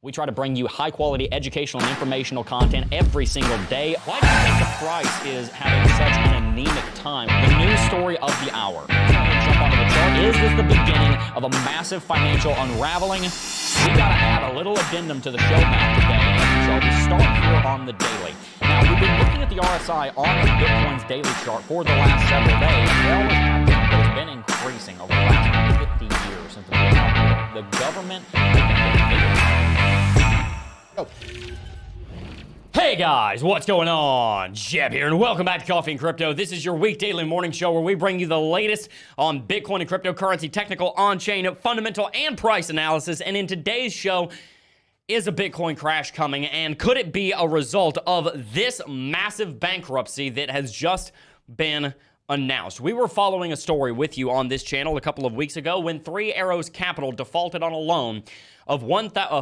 We try to bring you high-quality educational and informational content every single day. Why do you think the price is having such an anemic time? The news story of the hour. Jump onto the chart. Is this the beginning of a massive financial unraveling? We got to add a little addendum to the show map today, so we start here on the daily. Now, we've been looking at the RSI on Bitcoin's daily chart for the last several days. It always has been, but it's been increasing over the last 50 years since the government has been Hey guys, what's going on? Jebb here, and welcome back to Coffee and Crypto. This is your week daily morning show where we bring you the latest on Bitcoin and cryptocurrency, technical, on-chain, fundamental, and price analysis. And in today's show, is a Bitcoin crash coming? And could it be a result of this massive bankruptcy that has just been announced? We were following a story with you on this channel a couple of weeks ago when Three Arrows Capital defaulted on a loan of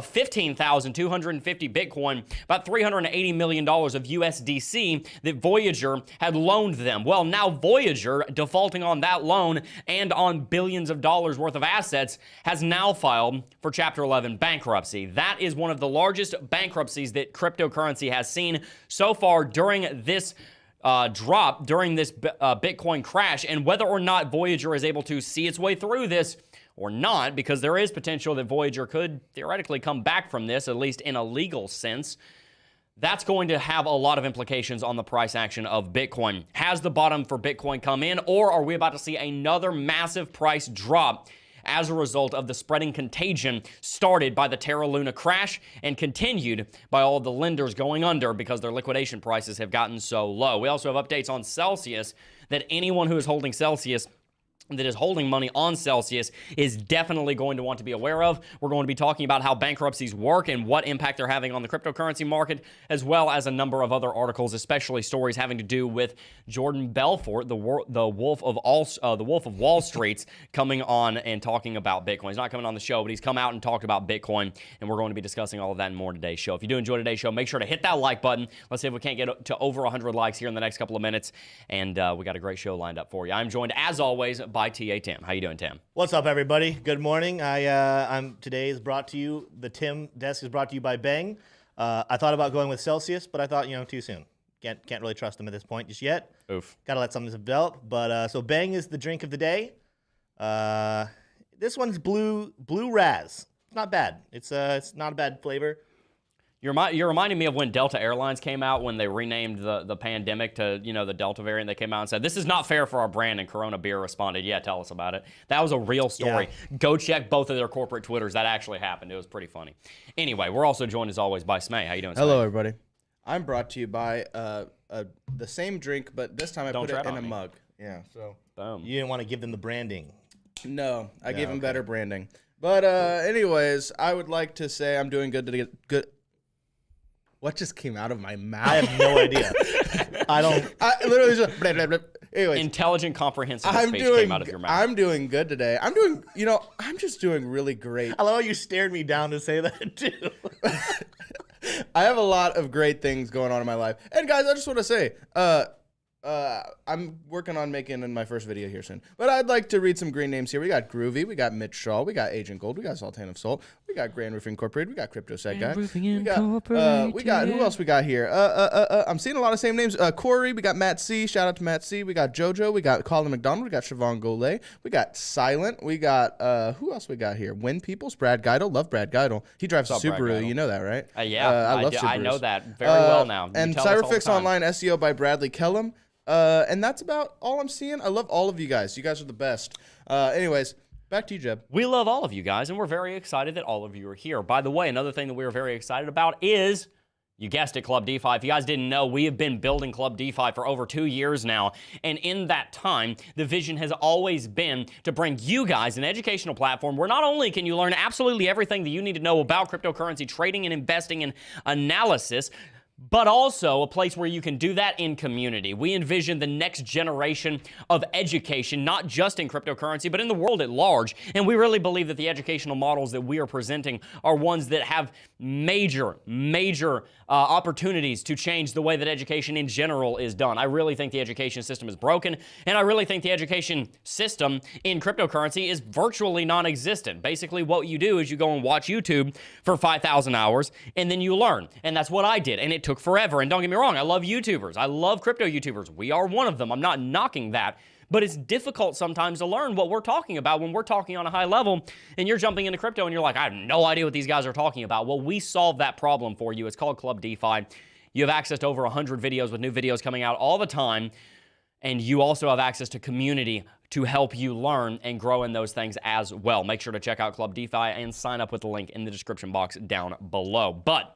15,250 Bitcoin, about $380 million of USDC that Voyager had loaned them. Well, now Voyager, defaulting on that loan and on billions of dollars worth of assets, has now filed for Chapter 11 bankruptcy. That is one of the largest bankruptcies that cryptocurrency has seen so far during this drop, during this Bitcoin crash. And whether or not Voyager is able to see its way through this or not, because there is potential that Voyager could theoretically come back from this, at least in a legal sense, that's going to have a lot of implications on the price action of Bitcoin. Has the bottom for Bitcoin come in, or are we about to see another massive price drop as a result of the spreading contagion started by the Terra Luna crash and continued by all of the lenders going under because their liquidation prices have gotten so low? We also have updates on Celsius, that anyone who is holding Celsius, that is holding money on Celsius, is definitely going to want to be aware of. We're going to be talking about how bankruptcies work and what impact they're having on the cryptocurrency market, as well as a number of other articles, especially stories having to do with Jordan Belfort, the Wolf of Wall Street's coming on and talking about Bitcoin. He's not coming on the show, but he's come out and talked about Bitcoin, and we're going to be discussing all of that and more in today's show. If you do enjoy today's show, make sure to hit that like button. Let's see if we can't get to over 100 likes here in the next couple of minutes, and we got a great show lined up for you. I'm joined, as always, by TA Tim. How you doing, Tim? What's up, everybody? Good morning. Today is brought to you. The Tim desk is brought to you by Bang. I thought about going with Celsius, but I thought, too soon. Can't really trust them at this point just yet. Oof. Gotta let something develop. But so Bang is the drink of the day. This one's blue Raz. It's not bad. It's not a bad flavor. You're reminding me of when Delta Airlines came out, when they renamed the pandemic to, the Delta variant. They came out and said, this is not fair for our brand, and Corona Beer responded, yeah, tell us about it. That was a real story. Yeah. Go check both of their corporate Twitters. That actually happened. It was pretty funny. Anyway, we're also joined, as always, by Smay. How you doing, Smay? Hello, everybody. I'm brought to you by the same drink, but this time I put it in a mug. Yeah, so. Boom. You didn't want to give them the branding. No, I gave them better branding. But anyways, I would like to say I'm doing good to get good. What just came out of my mouth? I have no idea. I literally just blah, blah, blah. Anyways, intelligent, comprehensive speech came out of your mouth. I'm doing good today. I'm just doing really great. I love how you stared me down to say that too. I have a lot of great things going on in my life. And guys, I just want to say, I'm working on making my first video here soon. But I'd like to read some green names here. We got Groovy, we got Mitch Shaw, we got Agent Gold, we got Sultan of Salt, we got Grand Roofing Incorporated, we got Crypto Set Guy. We got who else we got here? I'm seeing a lot of same names. Corey, we got Matt C. Shout out to Matt C. We got Jojo, we got Colin McDonald, we got Siobhan Goulet, we got Silent, we got who else we got here? Win Peoples, Brad Geidel, love Brad Geidel. He drives a Subaru, you know that, right? Yeah, I love Subarus. I know that very well now. And Cyberfix Online SEO by Bradley Kellum. And that's about all I'm seeing. I love all of you guys. You guys are the best. Anyways, back to you, Jebb. We love all of you guys, and we're very excited that all of you are here. By the way, another thing that we are very excited about is, you guessed it, Club DeFi. If you guys didn't know, we have been building Club DeFi for over 2 years now. And in that time, the vision has always been to bring you guys an educational platform where not only can you learn absolutely everything that you need to know about cryptocurrency trading and investing and analysis, but also a place where you can do that in community. We envision the next generation of education, not just in cryptocurrency, but in the world at large. And we really believe that the educational models that we are presenting are ones that have major opportunities to change the way that education in general is done. I really think the education system is broken, and I really think the education system in cryptocurrency is virtually non-existent. Basically, what you do is you go and watch YouTube for 5,000 hours, and then you learn. And that's what I did, and it took forever. And don't get me wrong, I love YouTubers. I love crypto YouTubers. We are one of them. I'm not knocking that. But it's difficult sometimes to learn what we're talking about when we're talking on a high level, and you're jumping into crypto and you're like, I have no idea what these guys are talking about. Well, we solved that problem for you. It's called Club DeFi. You have access to over 100 videos with new videos coming out all the time, and you also have access to community to help you learn and grow in those things as well. Make sure to check out Club DeFi and sign up with the link in the description box down below. But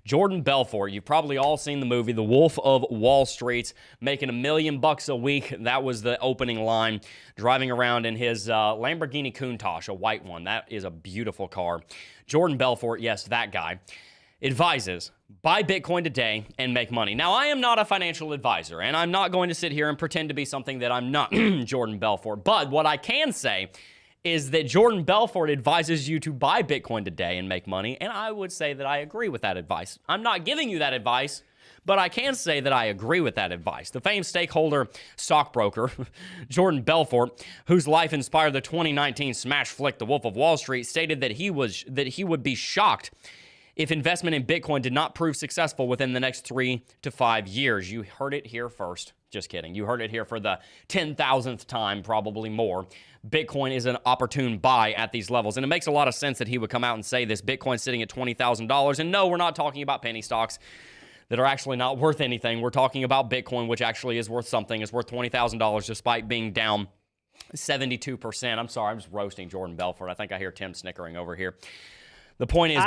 Jordan Belfort, you've probably all seen the movie The Wolf of Wall Street, making $1 million a week. That was the opening line, driving around in his Lamborghini Countach, a white one. That is a beautiful car. Jordan Belfort, yes, that guy, advises, buy Bitcoin today and make money. Now, I am not a financial advisor, and I'm not going to sit here and pretend to be something that I'm not, Jordan Belfort. But what I can say is that Jordan Belfort advises you to buy Bitcoin today and make money, and I would say that I agree with that advice. I'm not giving you that advice, but I can say that I agree with that advice. The famed stakeholder stockbroker, Jordan Belfort, whose life inspired the 2019 smash flick The Wolf of Wall Street, stated that he would be shocked if investment in Bitcoin did not prove successful within the next 3 to 5 years. You heard it here first. Just kidding. You heard it here for the 10,000th time, probably more. Bitcoin is an opportune buy at these levels. And it makes a lot of sense that he would come out and say this. Bitcoin's sitting at $20,000. And no, we're not talking about penny stocks that are actually not worth anything. We're talking about Bitcoin, which actually is worth something. It's worth $20,000 despite being down 72%. I'm sorry, I'm just roasting Jordan Belfort. I think I hear Tim snickering over here. The point is,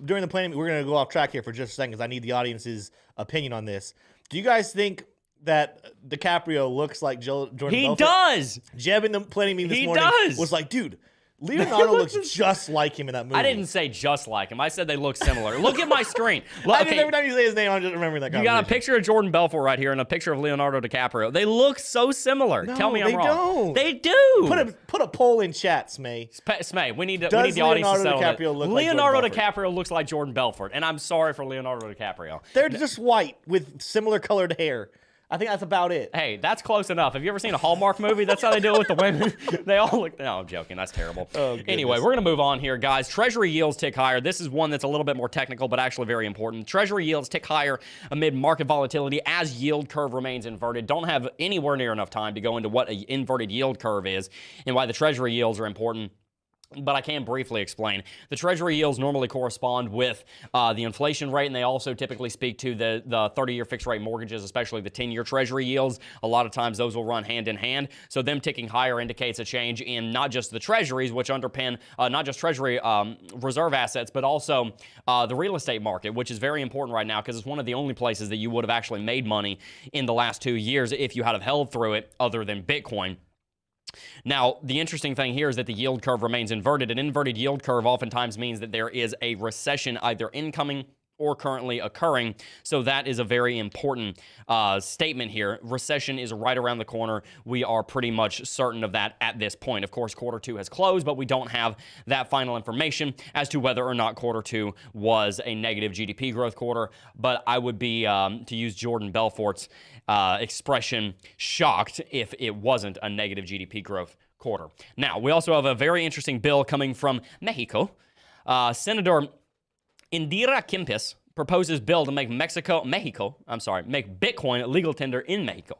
during the planning, we're going to go off track here for just a second because I need the audience's opinion on this. Do you guys think that DiCaprio looks like Jordan Belfort? He does. Jebb in the planning meeting this morning was like, dude, Leonardo looks just like him in that movie. I didn't say just like him. I said they look similar. Look at my screen. Every time you say his name, I'm just remembering that. You got a picture of Jordan Belfort right here and a picture of Leonardo DiCaprio. They look so similar. No, Tell me I'm wrong. Don't. They do. Put a poll in chat, Smay. Smay, we need the audience to settle that. Leonardo DiCaprio looks like Jordan Belfort, and I'm sorry for Leonardo DiCaprio. They're just white with similar colored hair. I think that's about it. Hey, that's close enough. Have you ever seen a Hallmark movie? That's how they do it with the women. They all look... No, I'm joking. That's terrible. Oh, anyway, we're going to move on here, guys. Treasury yields tick higher. This is one that's a little bit more technical, but actually very important. Treasury yields tick higher amid market volatility as yield curve remains inverted. Don't have anywhere near enough time to go into what an inverted yield curve is and why the Treasury yields are important. But I can briefly explain. The Treasury yields normally correspond with the inflation rate, and they also typically speak to the 30-year fixed-rate mortgages, especially the 10-year Treasury yields. A lot of times those will run hand-in-hand. So them ticking higher indicates a change in not just the Treasuries, which underpin not just Treasury reserve assets, but also the real estate market, which is very important right now because it's one of the only places that you would have actually made money in the last 2 years if you had have held through it other than Bitcoin. Now, the interesting thing here is that the yield curve remains inverted. An inverted yield curve oftentimes means that there is a recession either incoming or currently occurring. So that is a very important statement here. Recession is right around the corner. We are pretty much certain of that at this point. Of course, quarter two has closed, but we don't have that final information as to whether or not quarter two was a negative GDP growth quarter. But I would be, to use Jordan Belfort's expression, shocked if it wasn't a negative GDP growth quarter. Now, we also have a very interesting bill coming from Mexico. Senator Indira Kempis proposes bill to make make Bitcoin legal tender in Mexico.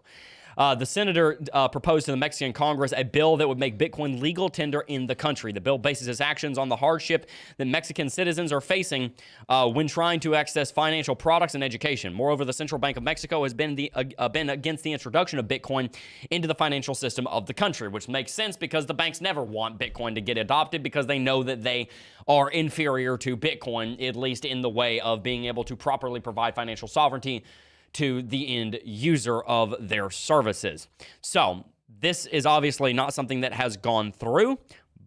The senator proposed to the Mexican Congress a bill that would make Bitcoin legal tender in the country. The bill bases its actions on the hardship that Mexican citizens are facing when trying to access financial products and education. Moreover, the Central Bank of Mexico has been against the introduction of Bitcoin into the financial system of the country, which makes sense because the banks never want Bitcoin to get adopted because they know that they are inferior to Bitcoin, at least in the way of being able to properly provide financial sovereignty to the end user of their services. So this is obviously not something that has gone through,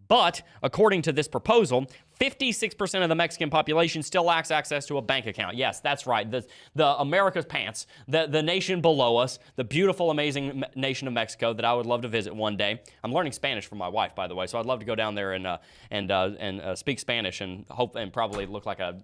but according to this proposal, 56% of the Mexican population still lacks access to a bank account. Yes, that's right. The America's pants, the nation below us, the beautiful, amazing nation of Mexico that I would love to visit one day. I'm learning Spanish from my wife, by the way, so I'd love to go down there and speak Spanish and probably look like a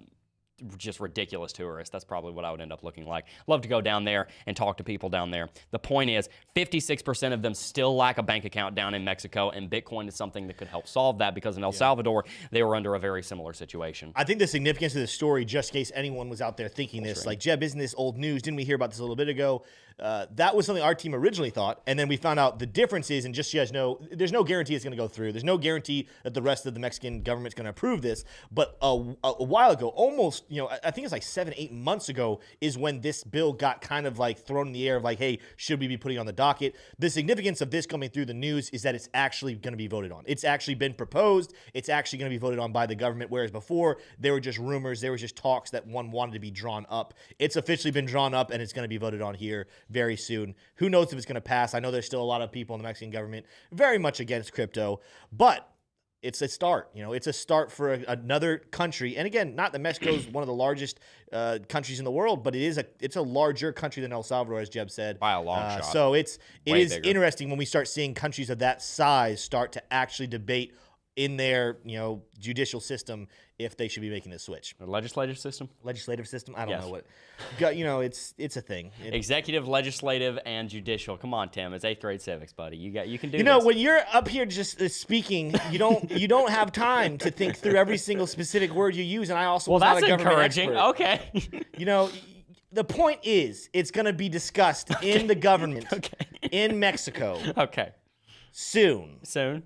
just ridiculous tourist. That's probably what I would end up looking like. Love to go down there and talk to people down there. The point is, 56% of them still lack a bank account down in Mexico, and Bitcoin is something that could help solve that, because in El Salvador, they were under a very similar situation. I think the significance of the story, just in case anyone was out there thinking this, like, Jebb, isn't this old news? Didn't we hear about this a little bit ago? That was something our team originally thought, and then we found out the difference is, and just so you guys know, there's no guarantee it's going to go through. There's no guarantee that the rest of the Mexican government's going to approve this, but a while ago, almost, I think it's like 7-8 months ago, is when this bill got kind of like thrown in the air of like, hey, should we be putting it on the docket? The significance of this coming through the news is that it's actually going to be voted on. It's actually been proposed. It's actually going to be voted on by the government, whereas before, there were just rumors. There was just talks that one wanted to be drawn up. It's officially been drawn up, and it's going to be voted on here very soon. Who knows if it's going to pass? I know there's still a lot of people in the Mexican government very much against crypto, but it's a start. It's a start for another country. And again, not that Mexico is one of the largest countries in the world, but it's a larger country than El Salvador, as Jebb said. By a long shot. So it is bigger. interesting when we start seeing countries of that size start to actually debate in their judicial system if they should be making this switch. The legislative system? Legislative system? I don't Yes. know what. It's a thing. Executive, legislative, and judicial. Come on, Tim. It's 8th grade civics, buddy. You can do this. When you're up here just speaking, you don't have time to think through every single specific word you use. And I also was not a government encouraging. expert. Okay. The point is, it's going to be discussed in the government in Mexico Okay. soon. Soon.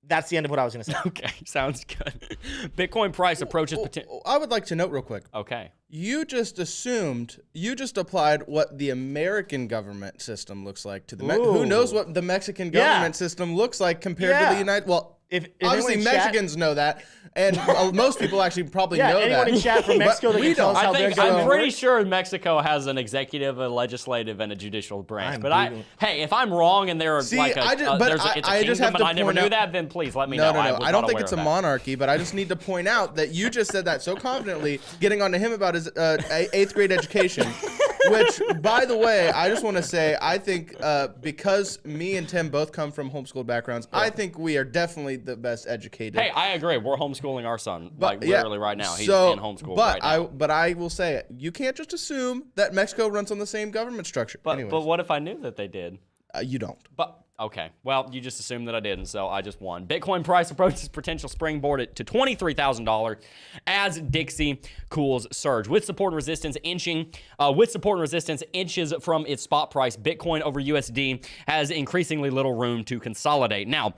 That's the end of what I was going to say. Okay. Sounds good. Bitcoin price approaches potential. I would like to note real quick. Okay. You just applied what the American government system looks like to the who knows what the Mexican government system looks like compared to the United. Well, if obviously anyone in Mexicans know that, and most people actually probably know anyone that. in chat from Mexico that we can tell don't. us how their I'm government pretty works. sure Mexico has an executive, a legislative, and a judicial branch. I'm But Googling. hey, if I'm wrong and there are See, like I just- but there's I- it's a I kingdom just have and to I never point knew out- that, then please let me No, know. no, I no. was I don't not think aware it's of a that. monarchy, but I just need to point out that you just said that so confidently, getting onto him about his 8th grade education. Which, by the way, I just want to say, I think because me and Tim both come from homeschooled backgrounds, I think we are definitely the best educated. Hey, I agree. We're homeschooling our son, literally right now. He's So, in homeschool but right now. But I will say, you can't just assume that Mexico runs on the same government structure. But Anyways, what if I knew that they did? you don't. But okay, well, you just assumed that I didn't, so I just won. Bitcoin price approaches potential springboard to $23,000 as Dixie cools surge. With support and resistance inches from its spot price, Bitcoin over USD has increasingly little room to consolidate. Now,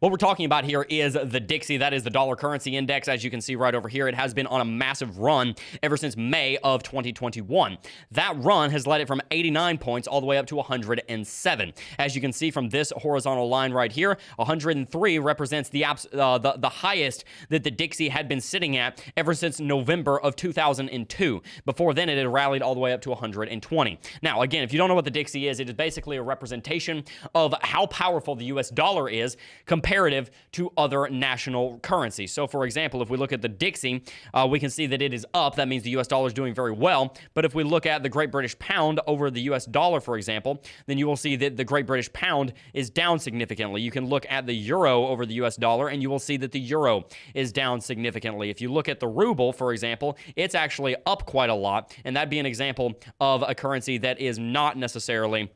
what we're talking about here is the Dixie. That is the dollar currency index. As you can see right over here, it has been on a massive run ever since May of 2021. That run has led it from 89 points all the way up to 107. As you can see from this horizontal line right here, 103 represents the highest that the Dixie had been sitting at ever since November of 2002. Before then, it had rallied all the way up to 120. Now, again, if you don't know what the Dixie is, it is basically a representation of how powerful the US dollar is comparative to other national currencies. So, for example, if we look at the Dixie, we can see that it is up. That means the US dollar is doing very well. But if we look at the Great British Pound over the US dollar, for example, then you will see that the Great British Pound is down significantly. You can look at the Euro over the US dollar, and you will see that the Euro is down significantly. If you look at the ruble, for example, it's actually up quite a lot, and that'd be an example of a currency that is not necessarily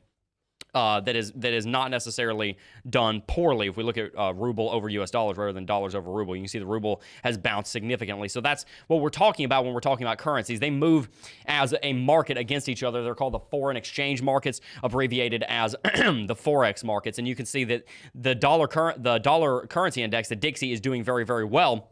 that is not necessarily done poorly. If we look at ruble over US dollars rather than dollars over ruble, you can see the ruble has bounced significantly. So that's what we're talking about when we're talking about currencies. They move as a market against each other. They're called the foreign exchange markets, abbreviated as the Forex markets. And you can see that the dollar currency index, the Dixie, is doing very, very well.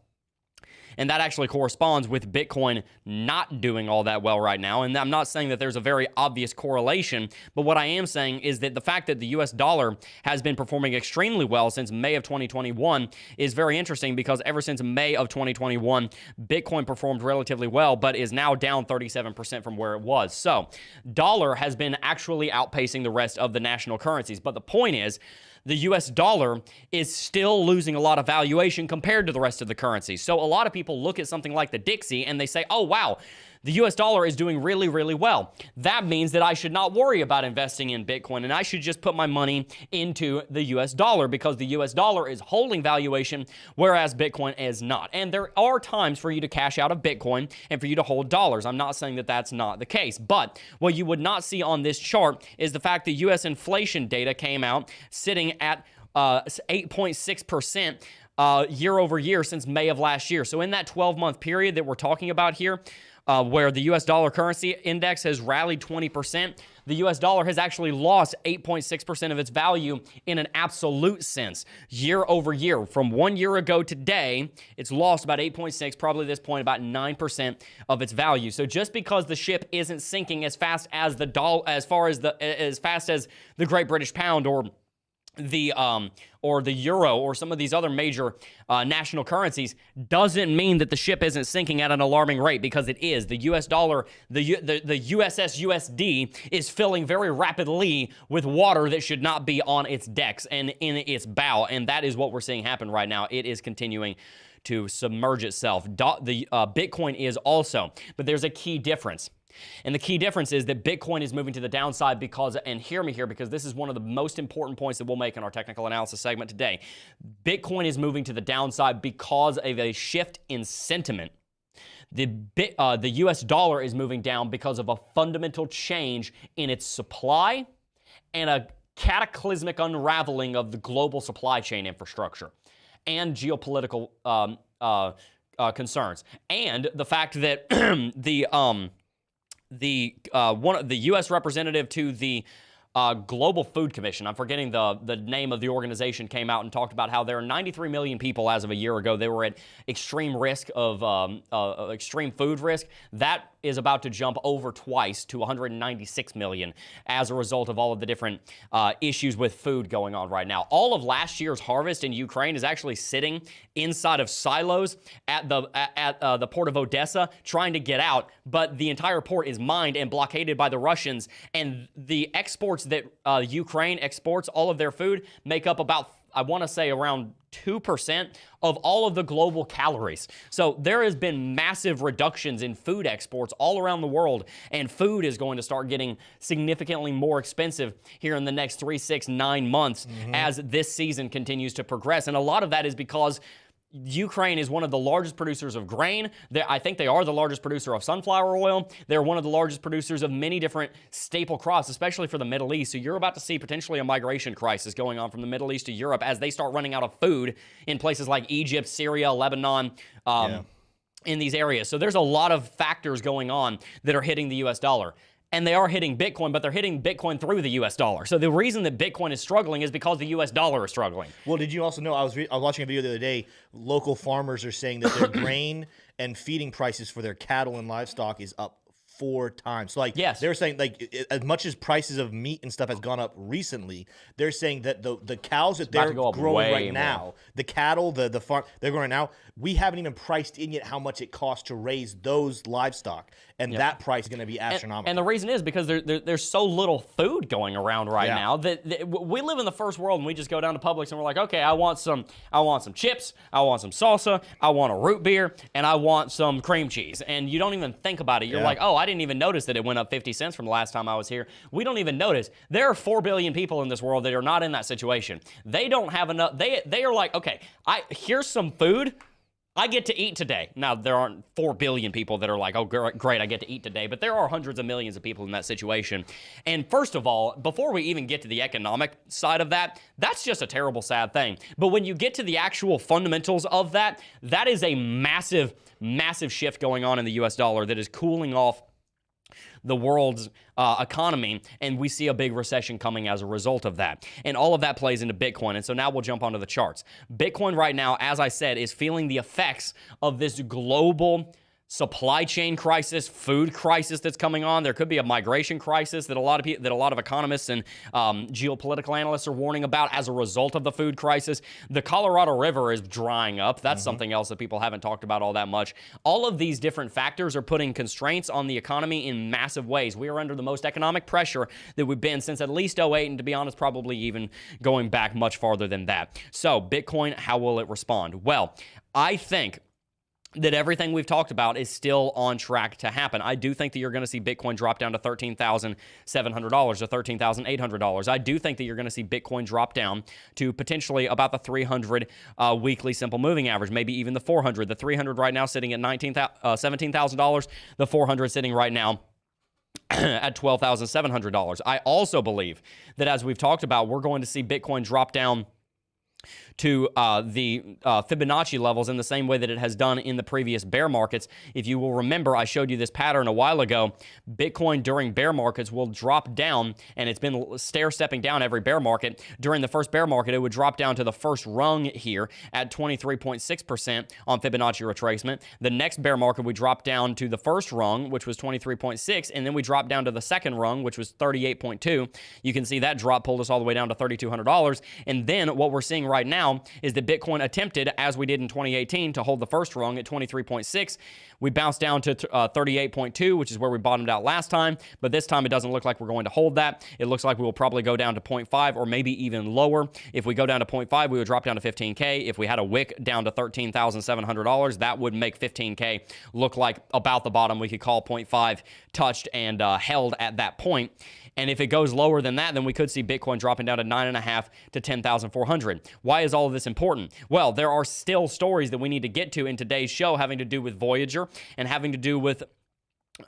And that actually corresponds with Bitcoin not doing all that well right now. And I'm not saying that there's a very obvious correlation, but what I am saying is that the fact that the US dollar has been performing extremely well since May of 2021 is very interesting, because ever since May of 2021, Bitcoin performed relatively well, but is now down 37% from where it was. So dollar has been actually outpacing the rest of the national currencies. But the point is, the US dollar is still losing a lot of valuation compared to the rest of the currencies. So a lot of people look at something like the Dixie and they say, oh, wow, the US dollar is doing really, really well. That means that I should not worry about investing in Bitcoin and I should just put my money into the US dollar because the US dollar is holding valuation, whereas Bitcoin is not. And there are times for you to cash out of Bitcoin and for you to hold dollars. I'm not saying that that's not the case, but what you would not see on this chart is the fact that US inflation data came out sitting at 8.6% year over year since May of last year. So in that 12-month period that we're talking about here, where the US dollar currency index has rallied 20%, the US dollar has actually lost 8.6% of its value in an absolute sense year over year. From 1 year ago today, it's lost about 8.6, probably at this point about 9% of its value. So just because the ship isn't sinking as fast as the as fast as the Great British Pound or the euro or some of these other major national currencies doesn't mean that the ship isn't sinking at an alarming rate, because it is. The US dollar, the USS USD is filling very rapidly with water that should not be on its decks and in its bow, and that is what we're seeing happen right now. It is continuing to submerge itself. The Bitcoin is also, but there's a key difference. And the key difference is that Bitcoin is moving to the downside because, and hear me here, because this is one of the most important points that we'll make in our technical analysis segment today. Bitcoin is moving to the downside because of a shift in sentiment. The US dollar is moving down because of a fundamental change in its supply and a cataclysmic unraveling of the global supply chain infrastructure and geopolitical concerns. And the fact that the U.S. representative to the Global Food Commission, I'm forgetting the name of the organization, came out and talked about how there are 93 million people as of a year ago. They were at extreme risk of extreme food risk. That is about to jump over twice to 196 million as a result of all of the different issues with food going on right now. All of last year's harvest in Ukraine is actually sitting inside of silos at the port of Odessa trying to get out, but the entire port is mined and blockaded by the Russians, and the exports that Ukraine exports, all of their food, make up about, I want to say, around 2% of all of the global calories. So there has been massive reductions in food exports all around the world, and food is going to start getting significantly more expensive here in the next 3, 6, 9 months as this season continues to progress. And a lot of that is because Ukraine is one of the largest producers of grain. I think they are the largest producer of sunflower oil. They're one of the largest producers of many different staple crops, especially for the Middle East. So you're about to see potentially a migration crisis going on from the Middle East to Europe as they start running out of food in places like Egypt, Syria, Lebanon, in these areas. So there's a lot of factors going on that are hitting the US dollar. And they are hitting Bitcoin, but they're hitting Bitcoin through the US dollar. So the reason that Bitcoin is struggling is because the US dollar is struggling. Well, did you also know, I was watching a video the other day, local farmers are saying that their grain and feeding prices for their cattle and livestock is up 4 times. So yes, they're saying, as much as prices of meat and stuff has gone up recently, they're saying that the cows that they're growing right now, the cattle, the farm they're growing now, we haven't even priced in yet how much it costs to raise those livestock, and that price is going to be astronomical. And the reason is because there's so little food going around right now that we live in the first world, and we just go down to Publix and we're like, okay, I want some chips, I want some salsa, I want a root beer, and I want some cream cheese. And you don't even think about it. You're like, oh, I didn't even notice that it went up 50 cents from the last time I was here. We don't even notice. There are 4 billion people in this world that are not in that situation. They don't have enough. They are like, okay, here's some food I get to eat today. Now, there aren't 4 billion people that are like, oh, great, I get to eat today. But there are hundreds of millions of people in that situation. And first of all, before we even get to the economic side of that, that's just a terrible, sad thing. But when you get to the actual fundamentals of that, that is a massive, massive shift going on in the US dollar that is cooling off the world's economy, and we see a big recession coming as a result of that. And all of that plays into Bitcoin. And so now we'll jump onto the charts. Bitcoin right now, as I said, is feeling the effects of this global supply chain crisis, food crisis that's coming on. There could be a migration crisis that a lot of economists and geopolitical analysts are warning about as a result of the food crisis. The Colorado River is drying up. That's something else that people haven't talked about all that much. All of these different factors are putting constraints on the economy in massive ways. We are under the most economic pressure that we've been since at least '08, and to be honest, probably even going back much farther than that. So Bitcoin, how will it respond? Well, I think that everything we've talked about is still on track to happen. I do think that you're going to see Bitcoin drop down to $13,700 or $13,800. I do think that you're going to see Bitcoin drop down to potentially about the 300 weekly simple moving average, maybe even the 400. The 300 right now sitting at $17,000. The 400 sitting right now at $12,700. I also believe that, as we've talked about, we're going to see Bitcoin drop down to the Fibonacci levels in the same way that it has done in the previous bear markets. If you will remember, I showed you this pattern a while ago. Bitcoin during bear markets will drop down, and it's been stair-stepping down every bear market. During the first bear market, it would drop down to the first rung here at 23.6% on Fibonacci retracement. The next bear market, we drop down to the first rung, which was 23.6, and then we drop down to the second rung, which was 38.2. You can see that drop pulled us all the way down to $3,200. And then what we're seeing right now is that Bitcoin attempted, as we did in 2018, to hold the first rung at 23.6. We bounced down to 38.2, which is where we bottomed out last time. But this time, it doesn't look like we're going to hold that. It looks like we will probably go down to 0.5 or maybe even lower. If we go down to 0.5, we would drop down to 15K. If we had a wick down to $13,700, that would make 15K look like about the bottom. We could call 0.5 touched and held at that point. And if it goes lower than that, then we could see Bitcoin dropping down to 9.5 to 10,400. Why is all of this important? Well, there are still stories that we need to get to in today's show having to do with Voyager and having to do with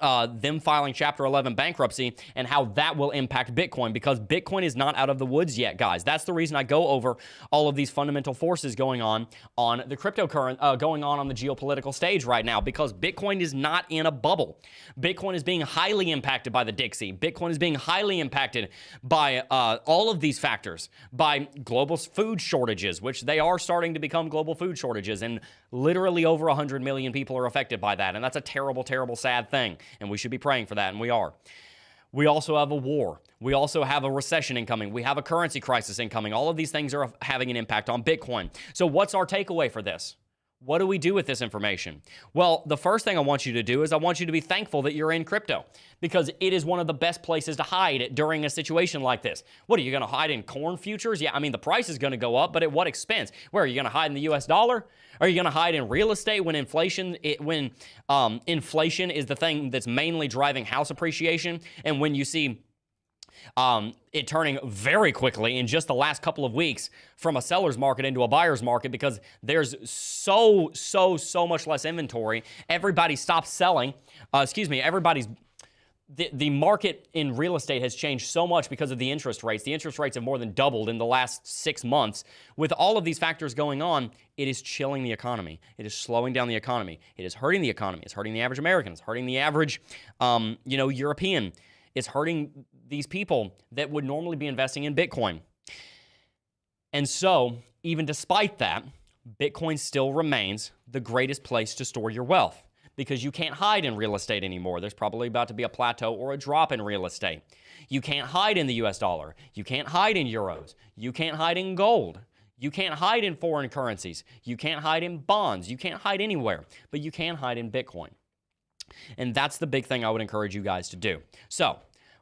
them filing Chapter 11 bankruptcy and how that will impact Bitcoin, because Bitcoin is not out of the woods yet, guys. That's the reason I go over all of these fundamental forces going on the cryptocurrency, going on the geopolitical stage right now, because Bitcoin is not in a bubble. Bitcoin is being highly impacted by the Dixie. Bitcoin is being highly impacted by all of these factors, by global food shortages, which they are starting to become global food shortages, and literally over 100 million people are affected by that, and that's a terrible, terrible, sad thing. And we should be praying for that, and we are. We also have a war. We also have a recession incoming. We have a currency crisis incoming. All of these things are having an impact on Bitcoin. So what's our takeaway for this? What do we do with this information? Well, the first thing I want you to do is I want you to be thankful that you're in crypto, because it is one of the best places to hide during a situation like this. What, are you going to hide in corn futures? Yeah, I mean, the price is going to go up, but at what expense? Where, are you going to hide in the US dollar? Are you going to hide in real estate when inflation is the thing that's mainly driving house appreciation? And when you see it turning very quickly in just the last couple of weeks from a seller's market into a buyer's market, because there's so much less inventory. Everybody stops selling. The market in real estate has changed so much because of the interest rates. The interest rates have more than doubled in the last 6 months. With all of these factors going on, it is chilling the economy. It is slowing down the economy. It is hurting the economy. It's hurting the average American. It's hurting the average, European. It's hurting these people that would normally be investing in Bitcoin. And so, even despite that, Bitcoin still remains the greatest place to store your wealth, because you can't hide in real estate anymore. There's probably about to be a plateau or a drop in real estate. You can't hide in the US dollar. You can't hide in euros. You can't hide in gold. You can't hide in foreign currencies. You can't hide in bonds. You can't hide anywhere, but you can hide in Bitcoin. And that's the big thing I would encourage you guys to do. So,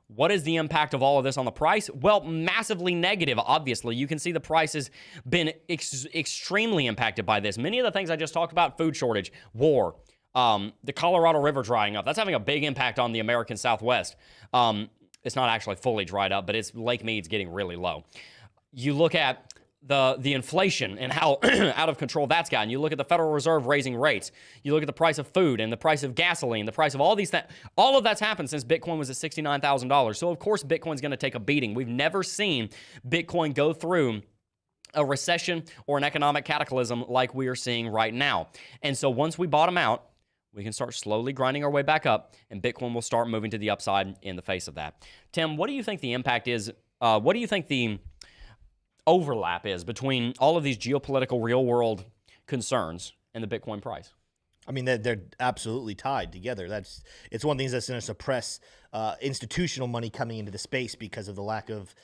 what is the impact of all of this on the price? Well, massively negative, obviously. You can see the price has been extremely impacted by this. Many of the things I just talked about, food shortage, war, the Colorado River drying up, that's having a big impact on the American Southwest. It's not actually fully dried up, but Lake Mead's getting really low. You look at the inflation and how out of control that's gotten. You look at the Federal Reserve raising rates. You look at the price of food and the price of gasoline, the price of all these things. All of that's happened since Bitcoin was at $69,000. So, of course, Bitcoin's going to take a beating. We've never seen Bitcoin go through a recession or an economic cataclysm like we are seeing right now. And so once we bottom out, we can start slowly grinding our way back up, and Bitcoin will start moving to the upside in the face of that. Tim, what do you think the impact is? What do you think the overlap is between all of these geopolitical real-world concerns and the Bitcoin price? I mean, they're absolutely tied together. It's one of the things that's going to suppress institutional money coming into the space because of the lack of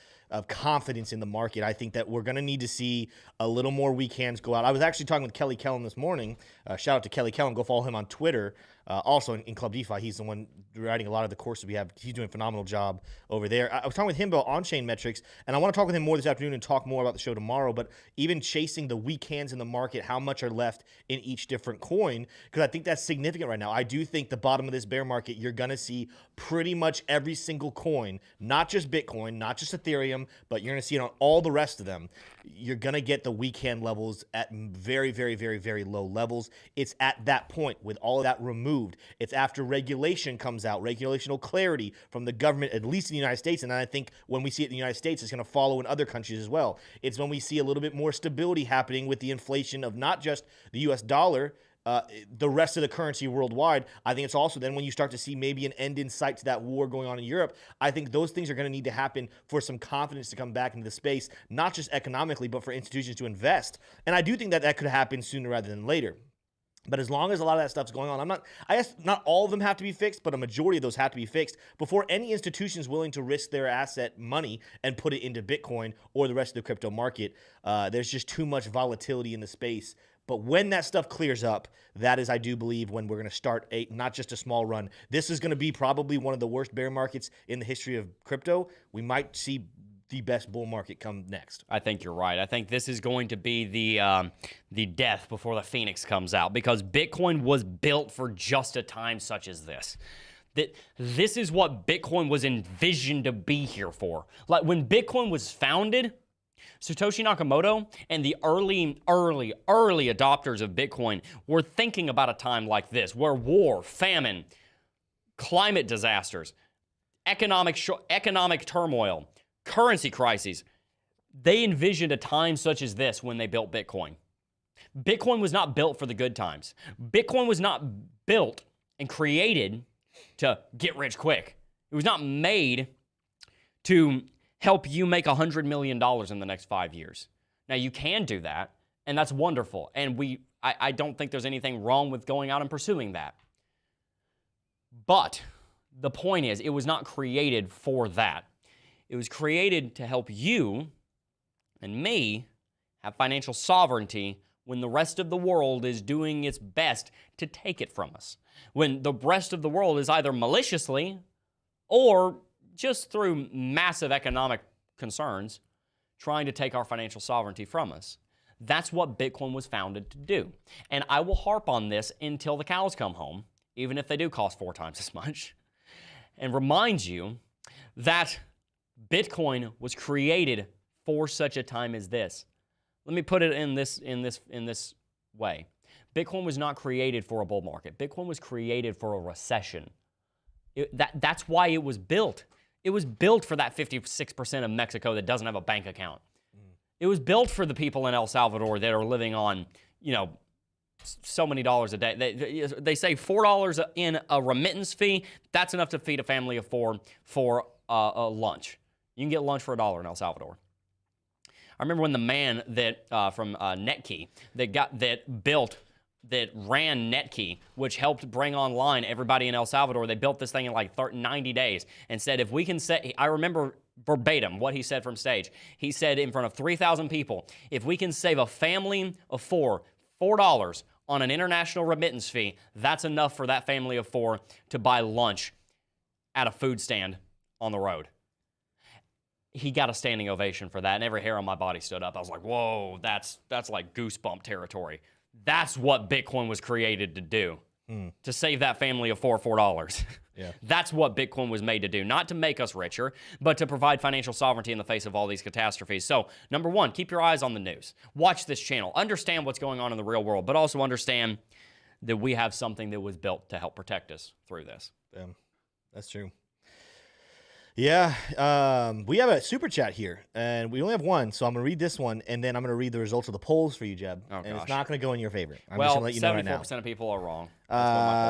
confidence in the market. I think that we're going to need to see a little more weak hands go out. I was actually talking with Kelly Kellen this morning. Shout out to Kelly Kellen. Go follow him on Twitter. Also in Club DeFi, he's the one writing a lot of the courses we have. He's doing a phenomenal job over there. I was talking with him about on-chain metrics, and I want to talk with him more this afternoon and talk more about the show tomorrow, but even chasing the weak hands in the market, how much are left in each different coin, because I think that's significant right now. I do think the bottom of this bear market, you're going to see pretty much every single coin, not just Bitcoin, not just Ethereum, but you're going to see it on all the rest of them. You're going to get the weak hand levels at very, very, very, very low levels. It's at that point with all of that removed. It's after regulation comes out, regulational clarity from the government, at least in the United States. And then I think when we see it in the United States, it's going to follow in other countries as well. It's when we see a little bit more stability happening with the inflation of not just the US dollar, the rest of the currency worldwide. I think it's also then when you start to see maybe an end in sight to that war going on in Europe. I think those things are going to need to happen for some confidence to come back into the space, not just economically, but for institutions to invest. And I do think that that could happen sooner rather than later. But as long as a lot of that stuff's going on, I guess not all of them have to be fixed, but a majority of those have to be fixed before any institution is willing to risk their asset money and put it into Bitcoin or the rest of the crypto market. There's just too much volatility in the space. But when that stuff clears up, that is, I do believe, when we're going to start not just a small run. This is going to be probably one of the worst bear markets in the history of crypto. We might see the best bull market come next. I think you're right. I think this is going to be the death before the phoenix comes out, because Bitcoin was built for just a time such as this. This is what Bitcoin was envisioned to be here for. Like when Bitcoin was founded, Satoshi Nakamoto and the early adopters of Bitcoin were thinking about a time like this, where war, famine, climate disasters, economic turmoil, currency crises, they envisioned a time such as this when they built Bitcoin. Bitcoin was not built for the good times. Bitcoin was not built and created to get rich quick. It was not made to help you make $100 million in the next 5 years. Now, you can do that, and that's wonderful. And I don't think there's anything wrong with going out and pursuing that. But the point is, it was not created for that. It was created to help you and me have financial sovereignty when the rest of the world is doing its best to take it from us. When the rest of the world is either maliciously or just through massive economic concerns trying to take our financial sovereignty from us. That's what Bitcoin was founded to do. And I will harp on this until the cows come home, even if they do cost 4 times as much, and remind you that Bitcoin was created for such a time as this. Let me put it in this way. Bitcoin was not created for a bull market. Bitcoin was created for a recession. That's why it was built. It was built for that 56% of Mexico that doesn't have a bank account. It was built for the people in El Salvador that are living on, so many dollars a day. They say $4 in a remittance fee. That's enough to feed a family of 4 for a lunch. You can get lunch for $1 in El Salvador. I remember when the man that from Netkey that ran Netkey, which helped bring online everybody in El Salvador. They built this thing in like 90 days and said, if we can say, I remember verbatim what he said from stage. He said in front of 3,000 people, if we can save a family of $4 on an international remittance fee, that's enough for that family of 4 to buy lunch at a food stand on the road. He got a standing ovation for that, and every hair on my body stood up. I was like, whoa, that's like goosebump territory. That's what Bitcoin was created to do, to save that family of $4. Yeah. That's what Bitcoin was made to do, not to make us richer, but to provide financial sovereignty in the face of all these catastrophes. So, number one, keep your eyes on the news. Watch this channel. Understand what's going on in the real world, but also understand that we have something that was built to help protect us through this. Yeah, that's true. Yeah, we have a super chat here, and we only have one, so I'm going to read this one, and then I'm going to read the results of the polls for you, Jebb. Oh, and gosh. It's not going to go in your favor. I'm well, just going to let you know right now. 74% of people are wrong.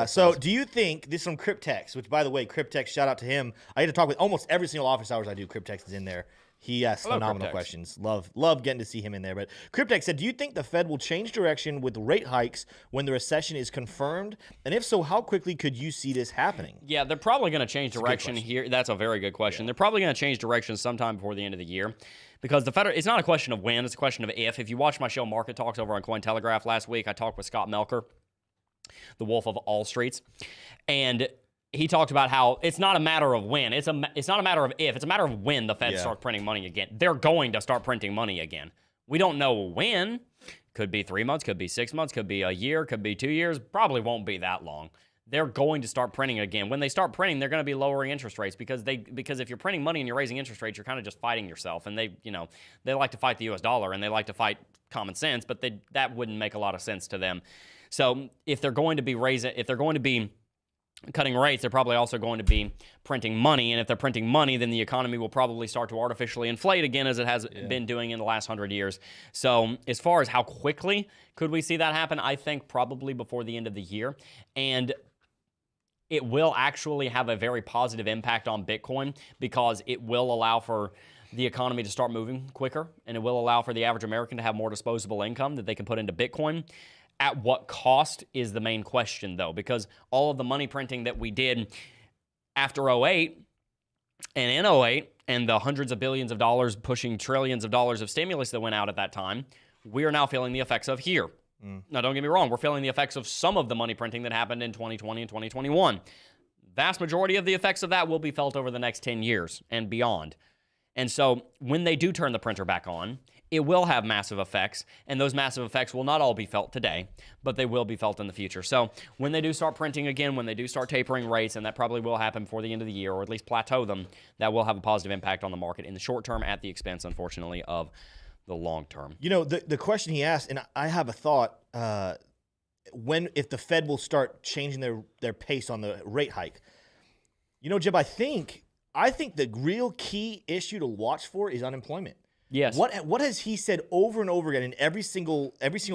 So do you think, this is from Cryptex, which, by the way, Cryptex, shout out to him. I get to talk with almost every single office hours I do. Cryptex is in there. He asks Hello, phenomenal Cryptex. questions. Love getting to see him in there. But Cryptex said, do you think the Fed will change direction with rate hikes when the recession is confirmed? And if so, how quickly could you see this happening? Yeah, they're probably going to change direction here. That's a very good question. They're probably going to change direction sometime before the end of the year, because the Fed, it's not a question of when, it's a question of if. If you watch my show Market Talks over on Cointelegraph last week, I talked with Scott Melker, the wolf of all streets, and he talked about how it's not a matter of when. It's not a matter of if. It's a matter of when the Fed starts printing money again. They're going to start printing money again. We don't know when. Could be 3 months, could be 6 months, could be a year, could be 2 years. Probably won't be that long. They're going to start printing again. When they start printing, they're going to be lowering interest rates because if you're printing money and you're raising interest rates, you're kind of just fighting yourself. And they like to fight the U.S. dollar and they like to fight common sense, but that wouldn't make a lot of sense to them. So if they're going to be cutting rates, they're probably also going to be printing money. And if they're printing money, then the economy will probably start to artificially inflate again, as it has been doing in the last 100 years. So as far as how quickly could we see that happen, I think probably before the end of the year. And it will actually have a very positive impact on Bitcoin because it will allow for the economy to start moving quicker, and it will allow for the average American to have more disposable income that they can put into Bitcoin. At what cost is the main question, though, because all of the money printing that we did after 08 and in 08 and the hundreds of billions of dollars pushing trillions of dollars of stimulus that went out at that time, we are now feeling the effects of here. Now, don't get me wrong, we're feeling the effects of some of the money printing that happened in 2020 and 2021. Vast majority of the effects of that will be felt over the next 10 years and beyond. And so when they do turn the printer back on, it will have massive effects, and those massive effects will not all be felt today, but they will be felt in the future. So when they do start printing again, when they do start tapering rates, and that probably will happen before the end of the year, or at least plateau them, that will have a positive impact on the market in the short term at the expense, unfortunately, of the long term. You know, the question he asked, and I have a thought, if the Fed will start changing their pace on the rate hike. You know, Jebb, I think the real key issue to watch for is unemployment. Yes. What has he said over and over again in every single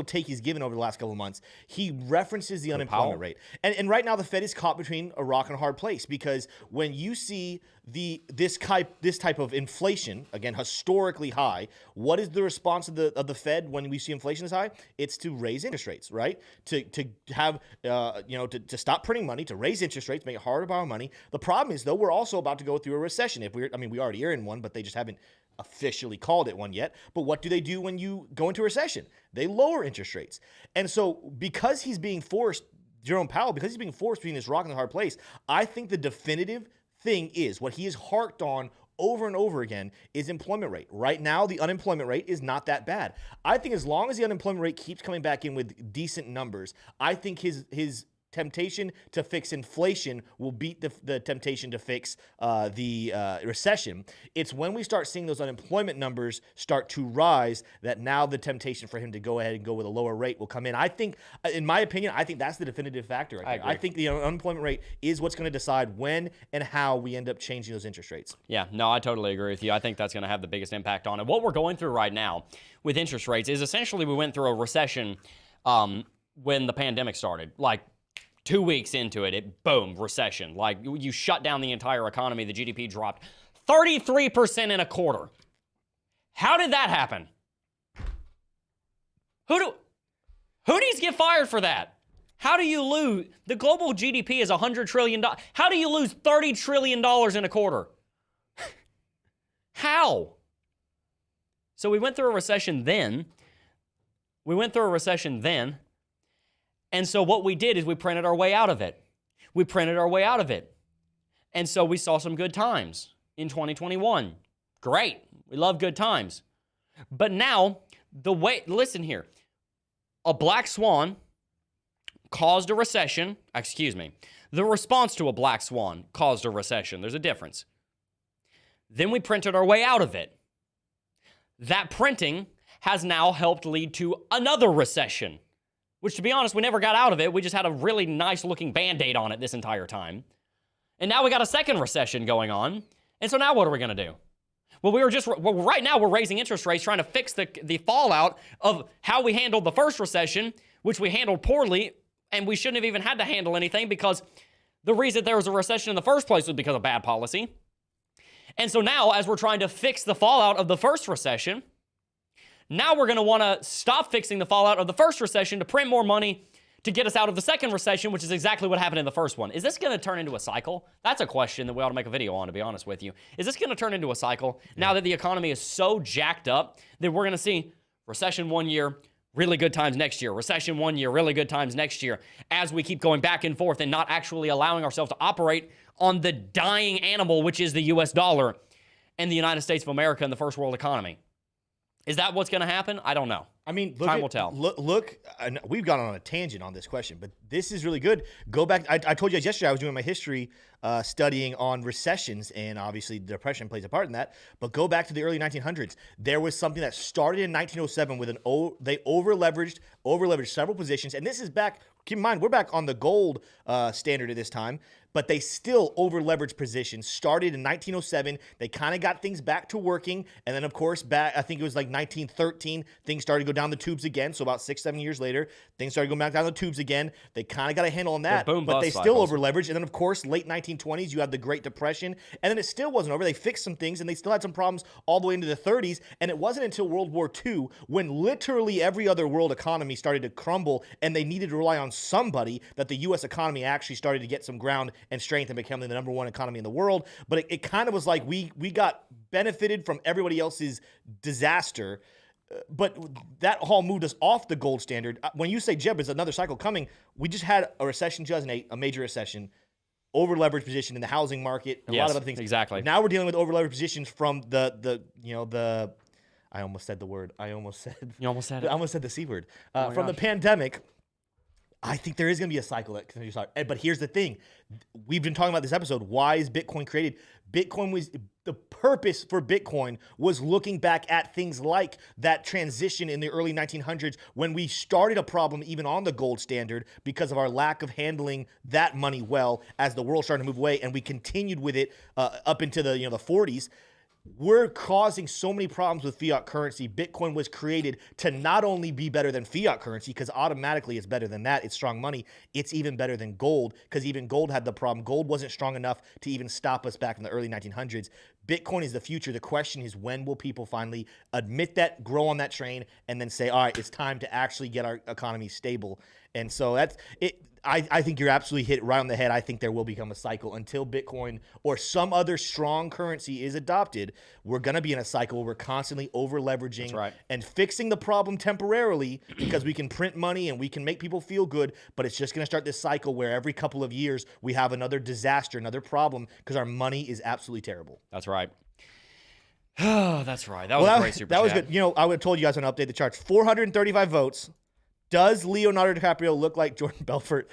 take he's given over the last couple of months? He references the unemployment rate. And right now the Fed is caught between a rock and a hard place, because when you see this type of inflation, again historically high, what is the response of the Fed when we see inflation is high? It's to raise interest rates, right? To have to stop printing money, to raise interest rates, make it harder to borrow money. The problem is, though, we're also about to go through a recession. We already are in one, but they just haven't officially called it one yet. But what do they do when you go into a recession? They lower interest rates. And so because he's being forced, Jerome Powell, because he's being forced between this rock and the hard place, I think the definitive thing is what he has harped on over and over again is employment rate. Right now, the unemployment rate is not that bad. I think as long as the unemployment rate keeps coming back in with decent numbers, I think his temptation to fix inflation will beat the temptation to fix the recession. It's when we start seeing those unemployment numbers start to rise that now the temptation for him to go ahead and go with a lower rate will come in. I think, in my opinion, I think that's the definitive factor right there. I think the unemployment rate is what's going to decide when and how we end up changing those interest rates. Yeah, no, I totally agree with you. I think that's going to have the biggest impact on it. What we're going through right now with interest rates is essentially we went through a recession when the pandemic started. Like, 2 weeks into it, boom, recession. Like, you shut down the entire economy. The GDP dropped 33% in a quarter. How did that happen? Who needs to get fired for that? How do you lose? The global GDP is $100 trillion. How do you lose $30 trillion in a quarter? How? So we went through a recession then. And so what we did is we printed our way out of it. And so we saw some good times in 2021. Great. We love good times. But now, listen here. A black swan caused a recession. The response to a black swan caused a recession. There's a difference. Then we printed our way out of it. That printing has now helped lead to another recession, which, to be honest, we never got out of it. We just had a really nice-looking Band-Aid on it this entire time. And now we got a second recession going on. And so now what are we going to do? Well, right now we're raising interest rates trying to fix the fallout of how we handled the first recession, which we handled poorly, and we shouldn't have even had to handle anything because the reason there was a recession in the first place was because of bad policy. And so now, as we're trying to fix the fallout of the first recession, now we're going to want to stop fixing the fallout of the first recession to print more money to get us out of the second recession, which is exactly what happened in the first one. Is this going to turn into a cycle? That's a question that we ought to make a video on, to be honest with you. Is this going to turn into a cycle now that the economy is so jacked up that we're going to see recession one year, really good times next year, recession one year, really good times next year, as we keep going back and forth and not actually allowing ourselves to operate on the dying animal, which is the US dollar and the United States of America and the first world economy? Is that what's going to happen? I don't know. I mean, time will tell. Look, we've gone on a tangent on this question, but this is really good. Go back. I told you guys yesterday I was doing my history studying on recessions, and obviously the Depression plays a part in that. But go back to the early 1900s. There was something that started in 1907 with they over leveraged several positions, and this is back. Keep in mind, we're back on the gold standard at this time, but they still over leveraged positions. Started in 1907. They kind of got things back to working, and then of course back. I think it was like 1913. Things started to go down the tubes again. So about 6-7 years later, things started going back down the tubes again. They kind of got a handle on that, but they still over leveraged. And then of course, late 1920s, you had the Great Depression, and then it still wasn't over. They fixed some things, and they still had some problems all the way into the 30s. And it wasn't until World War II when literally every other world economy started to crumble, and they needed to rely on somebody, that the U.S. economy actually started to get some ground and strength and become the number one economy in the world. But it kind of was like we got benefited from everybody else's disaster. But that all moved us off the gold standard. When you say, Jebb, is another cycle coming, we just had a recession in 2008, a major recession, over-leveraged position in the housing market, a lot of other things. Exactly. Now we're dealing with over-leveraged positions from the I almost said the word. You almost said it. I almost said the C word. From the pandemic. I think there is going to be a cycle that continues. But here's the thing. We've been talking about this episode. Why is Bitcoin created? The purpose for Bitcoin was looking back at things like that transition in the early 1900s when we started a problem even on the gold standard because of our lack of handling that money well as the world started to move away, and we continued with it up into the 40s. We're causing so many problems with fiat currency. Bitcoin was created to not only be better than fiat currency, because automatically it's better than that. It's strong money. It's even better than gold, because even gold had the problem. Gold wasn't strong enough to even stop us back in the early 1900s. Bitcoin is the future. The question is, when will people finally admit that, grow on that train, and then say, all right, it's time to actually get our economy stable? And so that's it. I think you're absolutely hit right on the head. I think there will become a cycle until Bitcoin or some other strong currency is adopted. We're going to be in a cycle where we're constantly over leveraging and fixing the problem temporarily because we can print money and we can make people feel good. But it's just going to start this cycle where every couple of years we have another disaster, another problem, because our money is absolutely terrible. That's right. Oh, that's right. That was a great super chat. That was good. You know, I would have told you guys to update the charts. 435 votes. Does Leonardo DiCaprio look like Jordan Belfort?